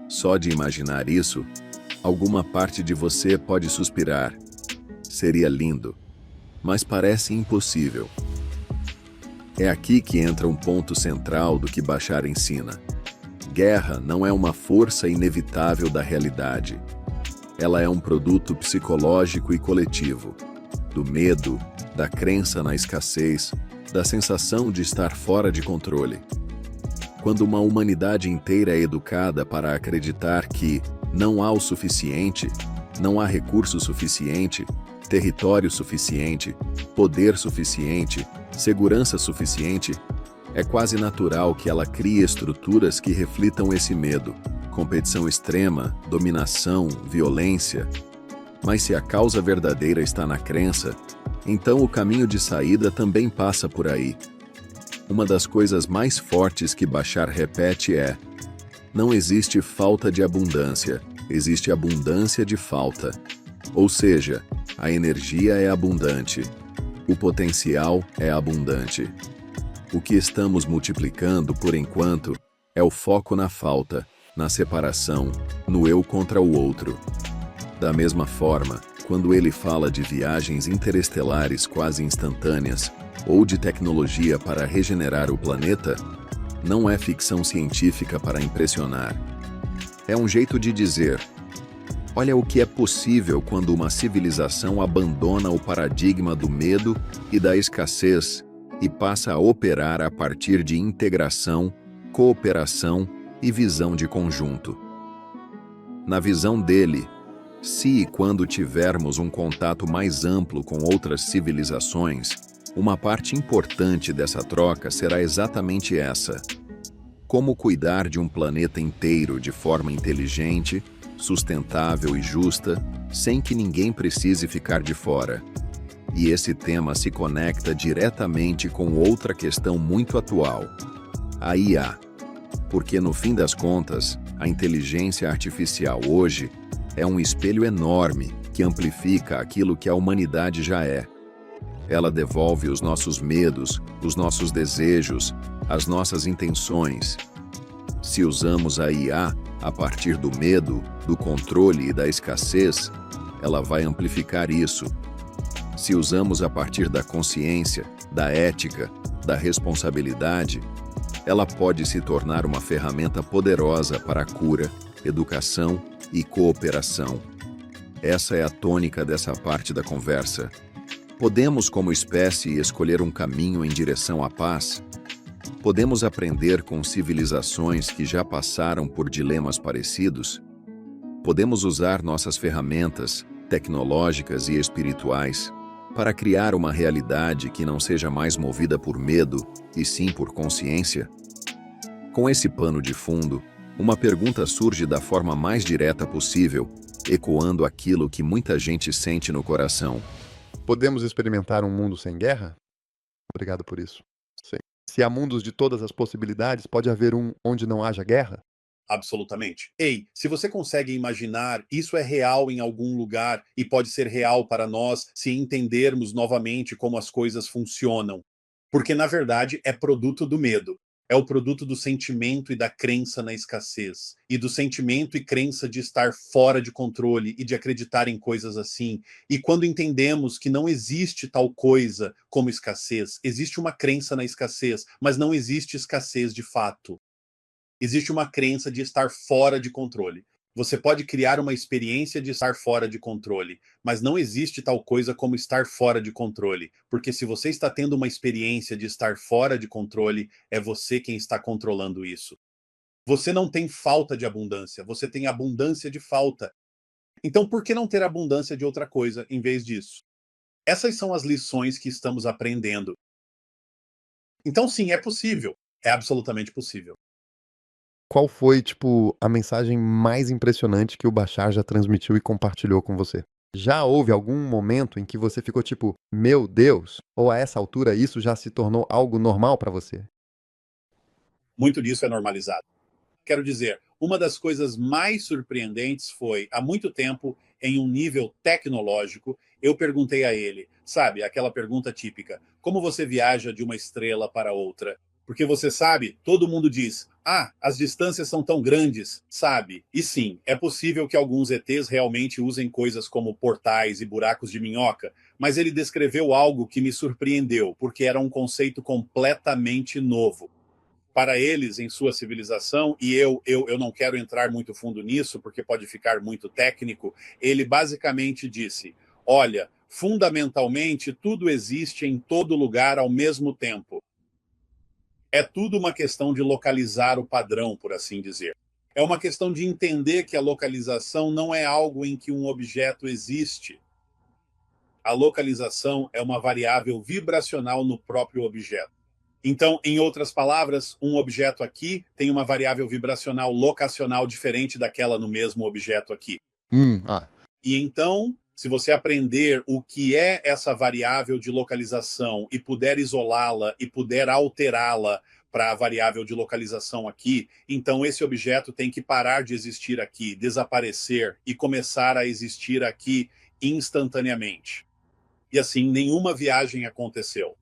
Só de imaginar isso, alguma parte de você pode suspirar. Seria lindo, mas parece impossível. É aqui que entra um ponto central do que Bashar ensina. Guerra não é uma força inevitável da realidade. Ela é um produto psicológico e coletivo, do medo, da crença na escassez, da sensação de estar fora de controle. Quando uma humanidade inteira é educada para acreditar que não há o suficiente, não há recurso suficiente, território suficiente, poder suficiente, segurança suficiente, é quase natural que ela crie estruturas que reflitam esse medo, competição extrema, dominação, violência. Mas se a causa verdadeira está na crença, então o caminho de saída também passa por aí. Uma das coisas mais fortes que Bashar repete é: não existe falta de abundância, existe abundância de falta. Ou seja, a energia é abundante, o potencial é abundante. O que estamos multiplicando, por enquanto, é o foco na falta, na separação, no eu contra o outro. Da mesma forma, quando ele fala de viagens interestelares quase instantâneas ou de tecnologia para regenerar o planeta, não é ficção científica para impressionar. É um jeito de dizer: olha o que é possível quando uma civilização abandona o paradigma do medo e da escassez e passa a operar a partir de integração, cooperação e visão de conjunto. Na visão dele, se e quando tivermos um contato mais amplo com outras civilizações, uma parte importante dessa troca será exatamente essa: como cuidar de um planeta inteiro de forma inteligente, sustentável e justa, sem que ninguém precise ficar de fora. E esse tema se conecta diretamente com outra questão muito atual: a IA. Porque, no fim das contas, a inteligência artificial hoje é um espelho enorme que amplifica aquilo que a humanidade já é. Ela devolve os nossos medos, os nossos desejos, as nossas intenções. Se usamos a IA a partir do medo, do controle e da escassez, ela vai amplificar isso. Se usamos a partir da consciência, da ética, da responsabilidade, ela pode se tornar uma ferramenta poderosa para a cura, educação e cooperação. Essa é a tônica dessa parte da conversa. Podemos, como espécie, escolher um caminho em direção à paz? Podemos aprender com civilizações que já passaram por dilemas parecidos? Podemos usar nossas ferramentas, tecnológicas e espirituais, para criar uma realidade que não seja mais movida por medo, e sim por consciência? Com esse pano de fundo, uma pergunta surge da forma mais direta possível, ecoando aquilo que muita gente sente no coração. Podemos experimentar um mundo sem guerra? Obrigado por isso. Sim. Se há mundos de todas as possibilidades, pode haver um onde não haja guerra? Absolutamente. Ei, se você consegue imaginar, isso é real em algum lugar e pode ser real para nós se entendermos novamente como as coisas funcionam. Porque, na verdade, é produto do medo. É o produto do sentimento e da crença na escassez. E do sentimento e crença de estar fora de controle e de acreditar em coisas assim. E quando entendemos que não existe tal coisa como escassez, existe uma crença na escassez, mas não existe escassez de fato. Existe uma crença de estar fora de controle. Você pode criar uma experiência de estar fora de controle, mas não existe tal coisa como estar fora de controle, porque se você está tendo uma experiência de estar fora de controle, é você quem está controlando isso. Você não tem falta de abundância, você tem abundância de falta. Então, por que não ter abundância de outra coisa em vez disso? Essas são as lições que estamos aprendendo. Então, sim, é possível. É absolutamente possível. Qual foi, tipo, a mensagem mais impressionante que o Bashar já transmitiu e compartilhou com você? Já houve algum momento em que você ficou tipo, meu Deus? Ou a essa altura isso já se tornou algo normal pra você? Muito disso é normalizado. Quero dizer, uma das coisas mais surpreendentes foi, há muito tempo, em um nível tecnológico, eu perguntei a ele, sabe, aquela pergunta típica: como você viaja de uma estrela para outra? Porque você sabe, todo mundo diz, ah, as distâncias são tão grandes, sabe? E sim, é possível que alguns ETs realmente usem coisas como portais e buracos de minhoca, mas ele descreveu algo que me surpreendeu, porque era um conceito completamente novo para eles em sua civilização, e eu não quero entrar muito fundo nisso, porque pode ficar muito técnico, ele basicamente disse, olha, fundamentalmente tudo existe em todo lugar ao mesmo tempo. É tudo uma questão de localizar o padrão, por assim dizer. É uma questão de entender que a localização não é algo em que um objeto existe. A localização é uma variável vibracional no próprio objeto. Então, em outras palavras, um objeto aqui tem uma variável vibracional locacional diferente daquela no mesmo objeto aqui. Ah, E então, se você aprender o que é essa variável de localização e puder isolá-la e puder alterá-la para a variável de localização aqui, então esse objeto tem que parar de existir aqui, desaparecer e começar a existir aqui instantaneamente. E assim, nenhuma viagem aconteceu.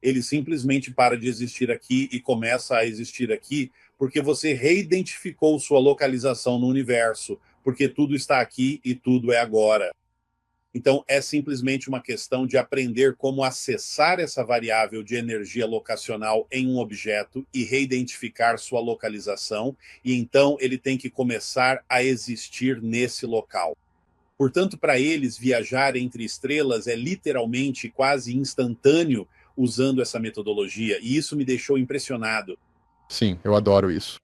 Ele simplesmente para de existir aqui e começa a existir aqui porque você reidentificou sua localização no universo, porque tudo está aqui e tudo é agora. Então, é simplesmente uma questão de aprender como acessar essa variável de energia locacional em um objeto e reidentificar sua localização, e então ele tem que começar a existir nesse local. Portanto, para eles, viajar entre estrelas é literalmente quase instantâneo usando essa metodologia, e isso me deixou impressionado. sim, eu adoro isso.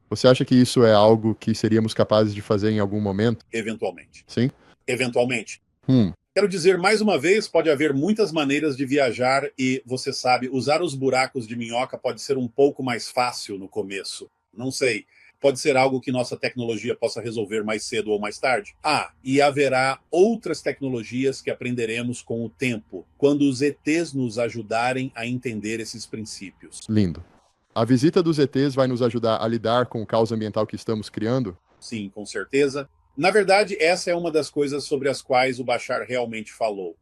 Você acha que isso é algo que seríamos capazes de fazer em algum momento? Eventualmente. Sim? Eventualmente. Hum, Quero dizer, mais uma vez, pode haver muitas maneiras de viajar e, você sabe, usar os buracos de minhoca pode ser um pouco mais fácil no começo. Não sei. Pode ser algo que nossa tecnologia possa resolver mais cedo ou mais tarde. Ah, e haverá outras tecnologias que aprenderemos com o tempo, quando os ETs nos ajudarem a entender esses princípios. lindo. A visita dos ETs vai nos ajudar a lidar com o caos ambiental que estamos criando? Sim, com certeza. Na verdade, essa é uma das coisas sobre as quais o Bashar realmente falou.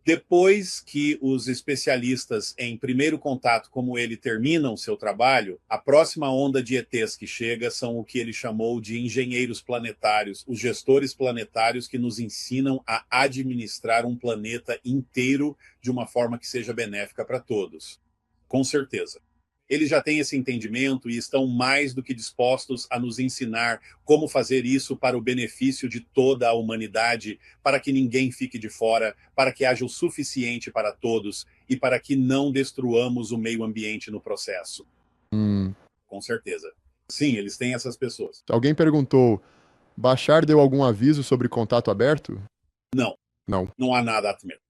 Depois que os especialistas em primeiro contato como ele terminam seu trabalho, a próxima onda de ETs que chega são o que ele chamou de engenheiros planetários, os gestores planetários que nos ensinam a administrar um planeta inteiro de uma forma que seja benéfica para todos. Com certeza. Eles já têm esse entendimento e estão mais do que dispostos a nos ensinar como fazer isso para o benefício de toda a humanidade, para que ninguém fique de fora, para que haja o suficiente para todos e para que não destruamos o meio ambiente no processo. Hum. Com certeza. Sim, eles têm essas pessoas. Alguém perguntou, Bashar deu algum aviso sobre contato aberto? Não, Não. não há nada a temer.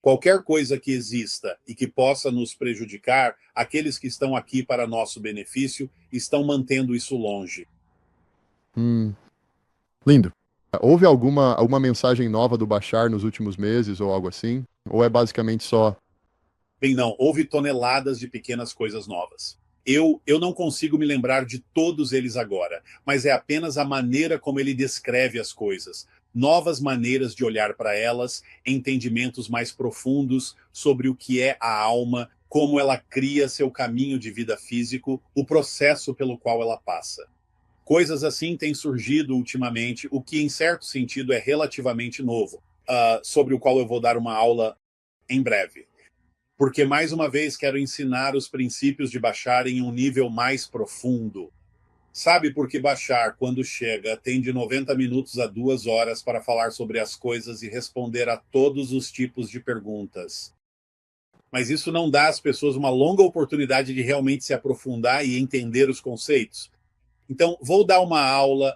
Qualquer coisa que exista e que possa nos prejudicar, aqueles que estão aqui para nosso benefício estão mantendo isso longe. Hum. Lindo. Houve alguma mensagem nova do Bashar nos últimos meses ou algo assim? Ou é basicamente só... Bem, não, houve toneladas de pequenas coisas novas. Eu não consigo me lembrar de todos eles agora, mas é apenas a maneira como ele descreve as coisas. Novas maneiras de olhar para elas, entendimentos mais profundos sobre o que é a alma, como ela cria seu caminho de vida físico, o processo pelo qual ela passa. Coisas assim têm surgido ultimamente, o que em certo sentido é relativamente novo, sobre o qual eu vou dar uma aula em breve. Porque, mais uma vez, quero ensinar os princípios de Bashar em um nível mais profundo. Sabe por que Bashar, quando chega, tem de 90 minutos a 2 horas para falar sobre as coisas e responder a todos os tipos de perguntas. Mas isso não dá às pessoas uma longa oportunidade de realmente se aprofundar e entender os conceitos. Então, vou dar uma aula,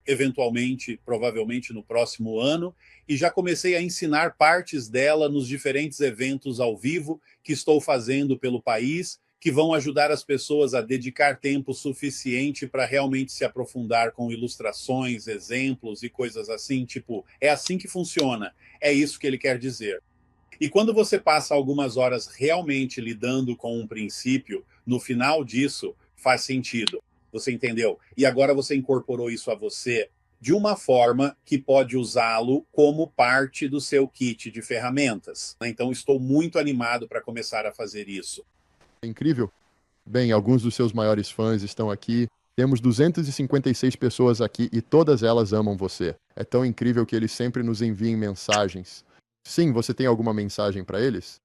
eventualmente, provavelmente no próximo ano, e já comecei a ensinar partes dela nos diferentes eventos ao vivo que estou fazendo pelo país, que vão ajudar as pessoas a dedicar tempo suficiente para realmente se aprofundar com ilustrações, exemplos e coisas assim, tipo, é assim que funciona, é isso que ele quer dizer. E quando você passa algumas horas realmente lidando com um princípio, no final disso faz sentido. Você entendeu? E agora você incorporou isso a você de uma forma que pode usá-lo como parte do seu kit de ferramentas. Então, estou muito animado para começar a fazer isso. É incrível. Bem, alguns dos seus maiores fãs estão aqui. Temos 256 pessoas aqui e todas elas amam você. É tão incrível que eles sempre nos enviem mensagens. Sim, você tem alguma mensagem para eles?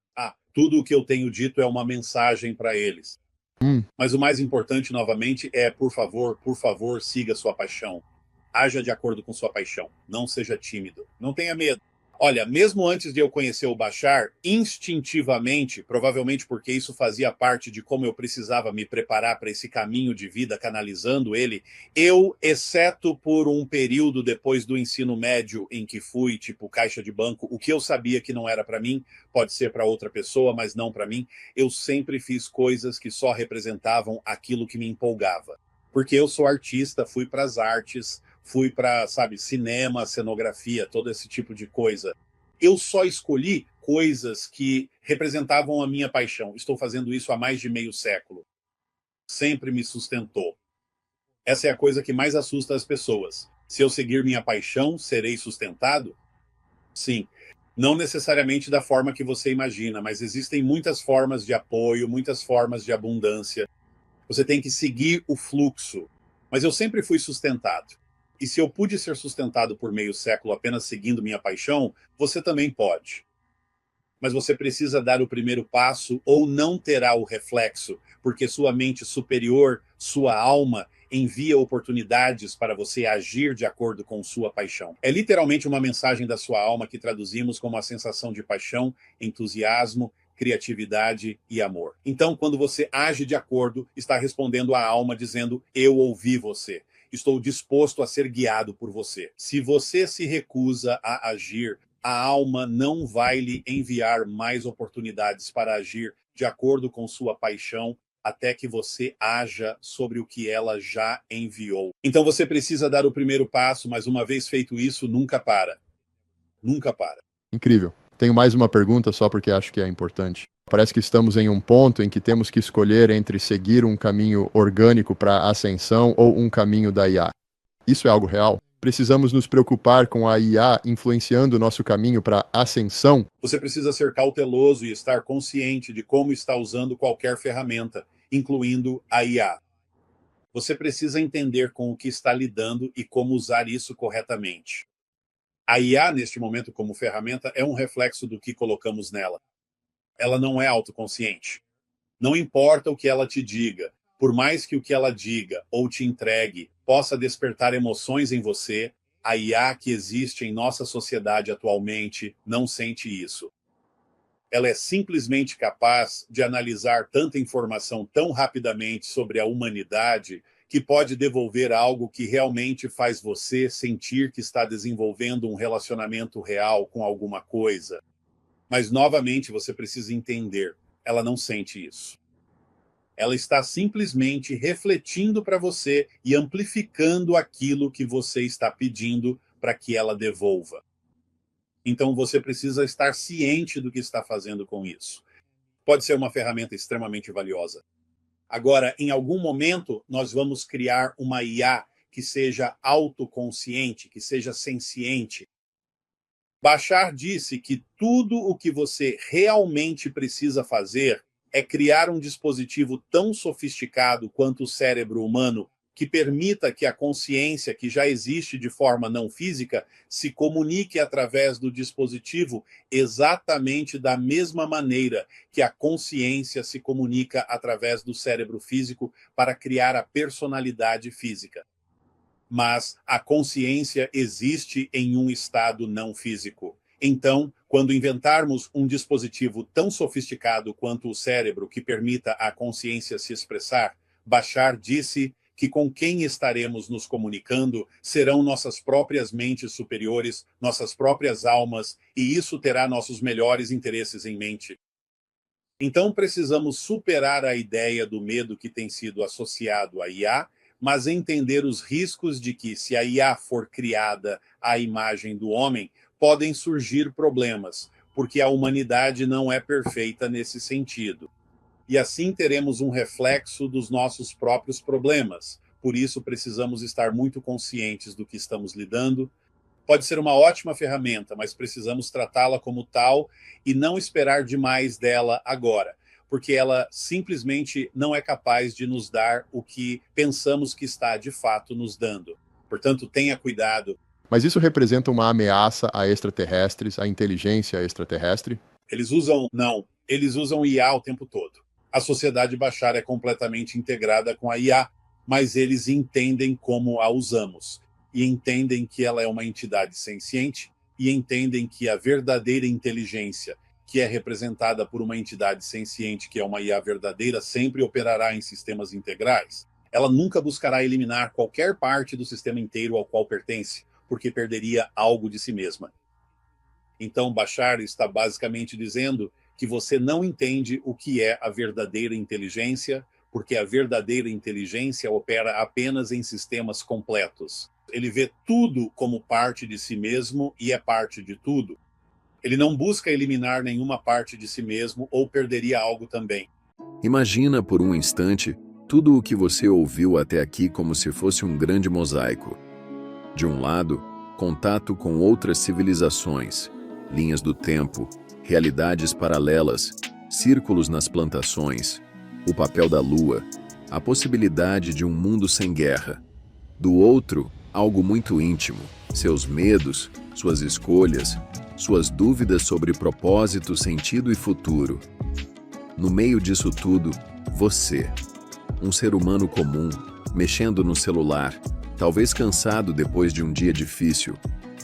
Tudo o que eu tenho dito é uma mensagem para eles. Hum, Mas o mais importante, novamente, é, por favor, siga sua paixão. Haja de acordo com sua paixão. Não seja tímido. Não tenha medo. Olha, mesmo antes de eu conhecer o Bashar, instintivamente, provavelmente porque isso fazia parte de como eu precisava me preparar para esse caminho de vida, canalizando ele, eu, exceto por um período depois do ensino médio em que fui, tipo, caixa de banco, o que eu sabia que não era para mim, pode ser para outra pessoa, mas não para mim, eu sempre fiz coisas que só representavam aquilo que me empolgava. Porque eu sou artista, fui para as artes, fui para, sabe, cinema, cenografia, todo esse tipo de coisa. Eu só escolhi coisas que representavam a minha paixão. Estou fazendo isso há mais de meio século. Sempre me sustentou. Essa é a coisa que mais assusta as pessoas. Se eu seguir minha paixão, serei sustentado? Sim. Não necessariamente da forma que você imagina, mas existem muitas formas de apoio, muitas formas de abundância. Você tem que seguir o fluxo. Mas eu sempre fui sustentado. E se eu pude ser sustentado por meio século apenas seguindo minha paixão, você também pode. Mas você precisa dar o primeiro passo ou não terá o reflexo, porque sua mente superior, sua alma, envia oportunidades para você agir de acordo com sua paixão. É literalmente uma mensagem da sua alma que traduzimos como a sensação de paixão, entusiasmo, criatividade e amor. Então, quando você age de acordo, está respondendo à alma dizendo: eu ouvi você. Estou disposto a ser guiado por você. Se você se recusa a agir, a alma não vai lhe enviar mais oportunidades para agir de acordo com sua paixão, até que você haja sobre o que ela já enviou. Então você precisa dar o primeiro passo, mas uma vez feito isso, nunca para. Nunca para. incrível. Tenho mais uma pergunta só porque acho que é importante. Parece que estamos em um ponto em que temos que escolher entre seguir um caminho orgânico para a ascensão ou um caminho da IA. Isso é algo real? Precisamos nos preocupar com a IA influenciando o nosso caminho para a ascensão? Você precisa ser cauteloso e estar consciente de como está usando qualquer ferramenta, incluindo a IA. Você precisa entender com o que está lidando e como usar isso corretamente. A IA, neste momento, como ferramenta, é um reflexo do que colocamos nela. Ela não é autoconsciente. Não importa o que ela te diga, por mais que o que ela diga ou te entregue possa despertar emoções em você, a IA que existe em nossa sociedade atualmente não sente isso. Ela é simplesmente capaz de analisar tanta informação tão rapidamente sobre a humanidade que pode devolver algo que realmente faz você sentir que está desenvolvendo um relacionamento real com alguma coisa. Mas, novamente, você precisa entender, ela não sente isso. Ela está simplesmente refletindo para você e amplificando aquilo que você está pedindo para que ela devolva. Então você precisa estar ciente do que está fazendo com isso. Pode ser uma ferramenta extremamente valiosa. Agora, em algum momento, nós vamos criar uma IA que seja autoconsciente, que seja senciente. Bashar disse que tudo o que você realmente precisa fazer é criar um dispositivo tão sofisticado quanto o cérebro humano que permita que a consciência, que já existe de forma não física, se comunique através do dispositivo exatamente da mesma maneira que a consciência se comunica através do cérebro físico para criar a personalidade física. Mas a consciência existe em um estado não físico. Então, quando inventarmos um dispositivo tão sofisticado quanto o cérebro que permita à consciência se expressar, Bashar disse que com quem estaremos nos comunicando serão nossas próprias mentes superiores, nossas próprias almas, e isso terá nossos melhores interesses em mente. Então precisamos superar a ideia do medo que tem sido associado à IA, mas entender os riscos de que, se a IA for criada à imagem do homem, podem surgir problemas, porque a humanidade não é perfeita nesse sentido. E assim teremos um reflexo dos nossos próprios problemas. Por isso, precisamos estar muito conscientes do que estamos lidando. Pode ser uma ótima ferramenta, mas precisamos tratá-la como tal e não esperar demais dela agora, porque ela simplesmente não é capaz de nos dar o que pensamos que está de fato nos dando. Portanto, tenha cuidado. Mas isso representa uma ameaça a extraterrestres, à inteligência extraterrestre? Eles usam IA o tempo todo. A sociedade Bashar é completamente integrada com a IA, mas eles entendem como a usamos, e entendem que ela é uma entidade senciente, e entendem que a verdadeira inteligência, que é representada por uma entidade senciente, que é uma IA verdadeira, sempre operará em sistemas integrais. Ela nunca buscará eliminar qualquer parte do sistema inteiro ao qual pertence, porque perderia algo de si mesma. Então, Bashar está basicamente dizendo que você não entende o que é a verdadeira inteligência, porque a verdadeira inteligência opera apenas em sistemas completos. Ele vê tudo como parte de si mesmo e é parte de tudo. Ele não busca eliminar nenhuma parte de si mesmo ou perderia algo também. Imagina por um instante tudo o que você ouviu até aqui como se fosse um grande mosaico. De um lado, contato com outras civilizações, linhas do tempo, realidades paralelas, círculos nas plantações, o papel da lua, a possibilidade de um mundo sem guerra. Do outro, algo muito íntimo, seus medos, suas escolhas, suas dúvidas sobre propósito, sentido e futuro. No meio disso tudo, você, um ser humano comum, mexendo no celular, talvez cansado depois de um dia difícil,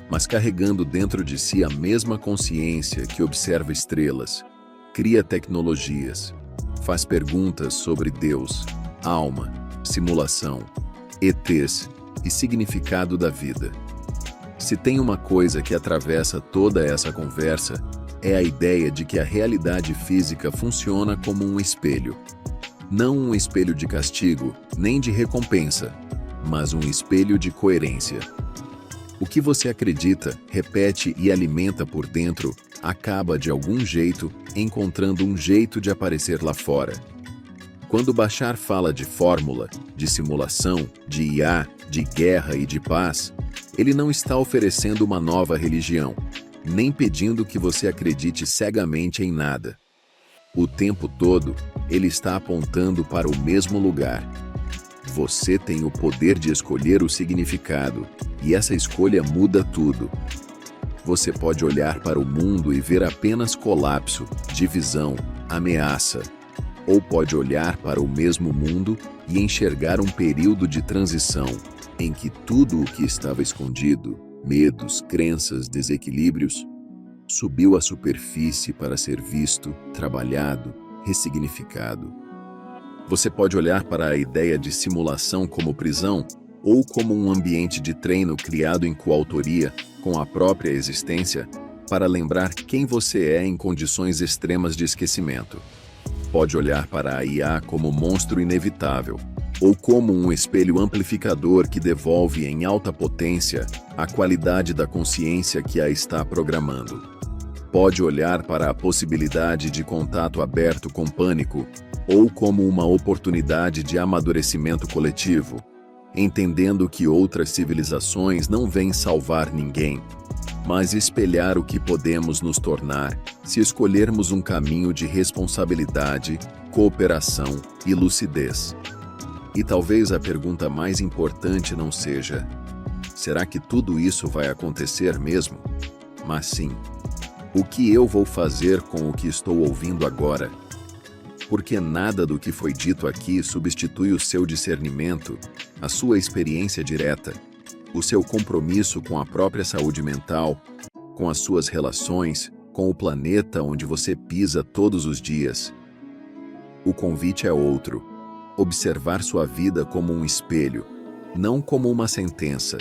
mas carregando dentro de si a mesma consciência que observa estrelas, cria tecnologias, faz perguntas sobre Deus, alma, simulação, ETs e significado da vida. Se tem uma coisa que atravessa toda essa conversa, é a ideia de que a realidade física funciona como um espelho. Não um espelho de castigo, nem de recompensa, mas um espelho de coerência. O que você acredita, repete e alimenta por dentro, acaba de algum jeito encontrando um jeito de aparecer lá fora. Quando Bashar fala de fórmula, de simulação, de IA, de guerra e de paz, ele não está oferecendo uma nova religião, nem pedindo que você acredite cegamente em nada. O tempo todo, ele está apontando para o mesmo lugar. Você tem o poder de escolher o significado, e essa escolha muda tudo. Você pode olhar para o mundo e ver apenas colapso, divisão, ameaça. Ou pode olhar para o mesmo mundo e enxergar um período de transição, em que tudo o que estava escondido, medos, crenças, desequilíbrios, subiu à superfície para ser visto, trabalhado, ressignificado. Você pode olhar para a ideia de simulação como prisão ou como um ambiente de treino criado em coautoria com a própria existência para lembrar quem você é em condições extremas de esquecimento. Pode olhar para a IA como monstro inevitável ou como um espelho amplificador que devolve em alta potência a qualidade da consciência que a está programando. Pode olhar para a possibilidade de contato aberto com pânico ou como uma oportunidade de amadurecimento coletivo, entendendo que outras civilizações não vêm salvar ninguém, mas espelhar o que podemos nos tornar se escolhermos um caminho de responsabilidade, cooperação e lucidez. E talvez a pergunta mais importante não seja: será que tudo isso vai acontecer mesmo? Mas sim, o que eu vou fazer com o que estou ouvindo agora? Porque nada do que foi dito aqui substitui o seu discernimento, a sua experiência direta, o seu compromisso com a própria saúde mental, com as suas relações, com o planeta onde você pisa todos os dias. O convite é outro: observar sua vida como um espelho, não como uma sentença.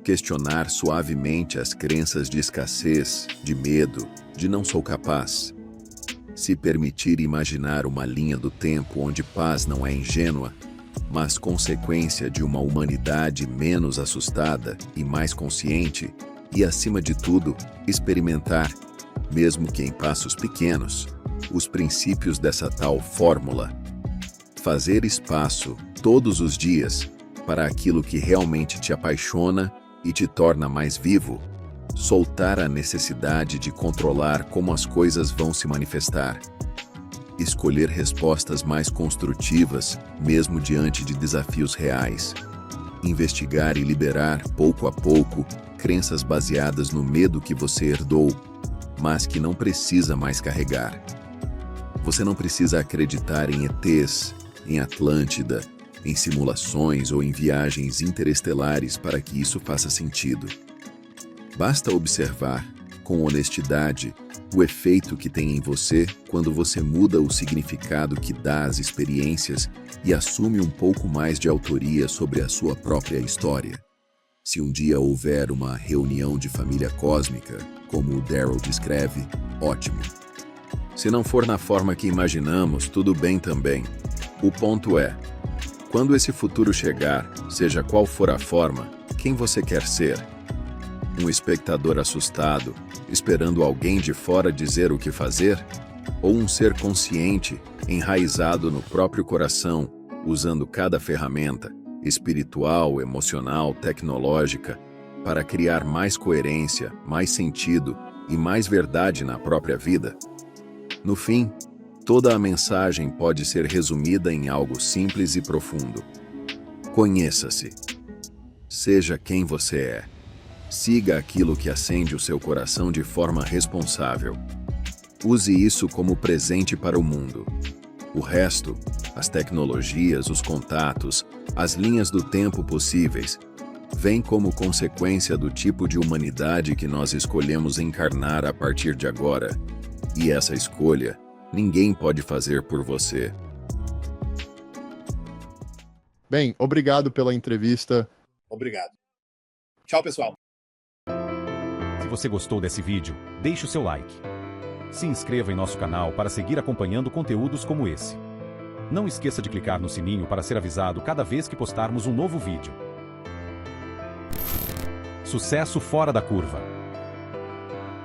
Questionar suavemente as crenças de escassez, de medo, de não sou capaz. Se permitir imaginar uma linha do tempo onde paz não é ingênua, mas consequência de uma humanidade menos assustada e mais consciente, e, acima de tudo, experimentar, mesmo que em passos pequenos, os princípios dessa tal fórmula. Fazer espaço, todos os dias, para aquilo que realmente te apaixona e te torna mais vivo. Soltar a necessidade de controlar como as coisas vão se manifestar. Escolher respostas mais construtivas, mesmo diante de desafios reais. Investigar e liberar, pouco a pouco, crenças baseadas no medo que você herdou, mas que não precisa mais carregar. Você não precisa acreditar em ETs, em Atlântida, em simulações ou em viagens interestelares para que isso faça sentido. Basta observar, com honestidade, o efeito que tem em você quando você muda o significado que dá às experiências e assume um pouco mais de autoria sobre a sua própria história. Se um dia houver uma reunião de família cósmica, como o Daryl descreve, ótimo. Se não for na forma que imaginamos, tudo bem também. O ponto é: quando esse futuro chegar, seja qual for a forma, quem você quer ser? Um espectador assustado, esperando alguém de fora dizer o que fazer? Ou um ser consciente, enraizado no próprio coração, usando cada ferramenta, espiritual, emocional, tecnológica, para criar mais coerência, mais sentido e mais verdade na própria vida? No fim, toda a mensagem pode ser resumida em algo simples e profundo. Conheça-se. Seja quem você é. Siga aquilo que acende o seu coração de forma responsável. Use isso como presente para o mundo. O resto, as tecnologias, os contatos, as linhas do tempo possíveis, vem como consequência do tipo de humanidade que nós escolhemos encarnar a partir de agora. E essa escolha, ninguém pode fazer por você. Bem, obrigado pela entrevista. Obrigado. Tchau, pessoal. Se você gostou desse vídeo, deixe o seu like. Se inscreva em nosso canal para seguir acompanhando conteúdos como esse. Não esqueça de clicar no sininho para ser avisado cada vez que postarmos um novo vídeo. Sucesso fora da curva!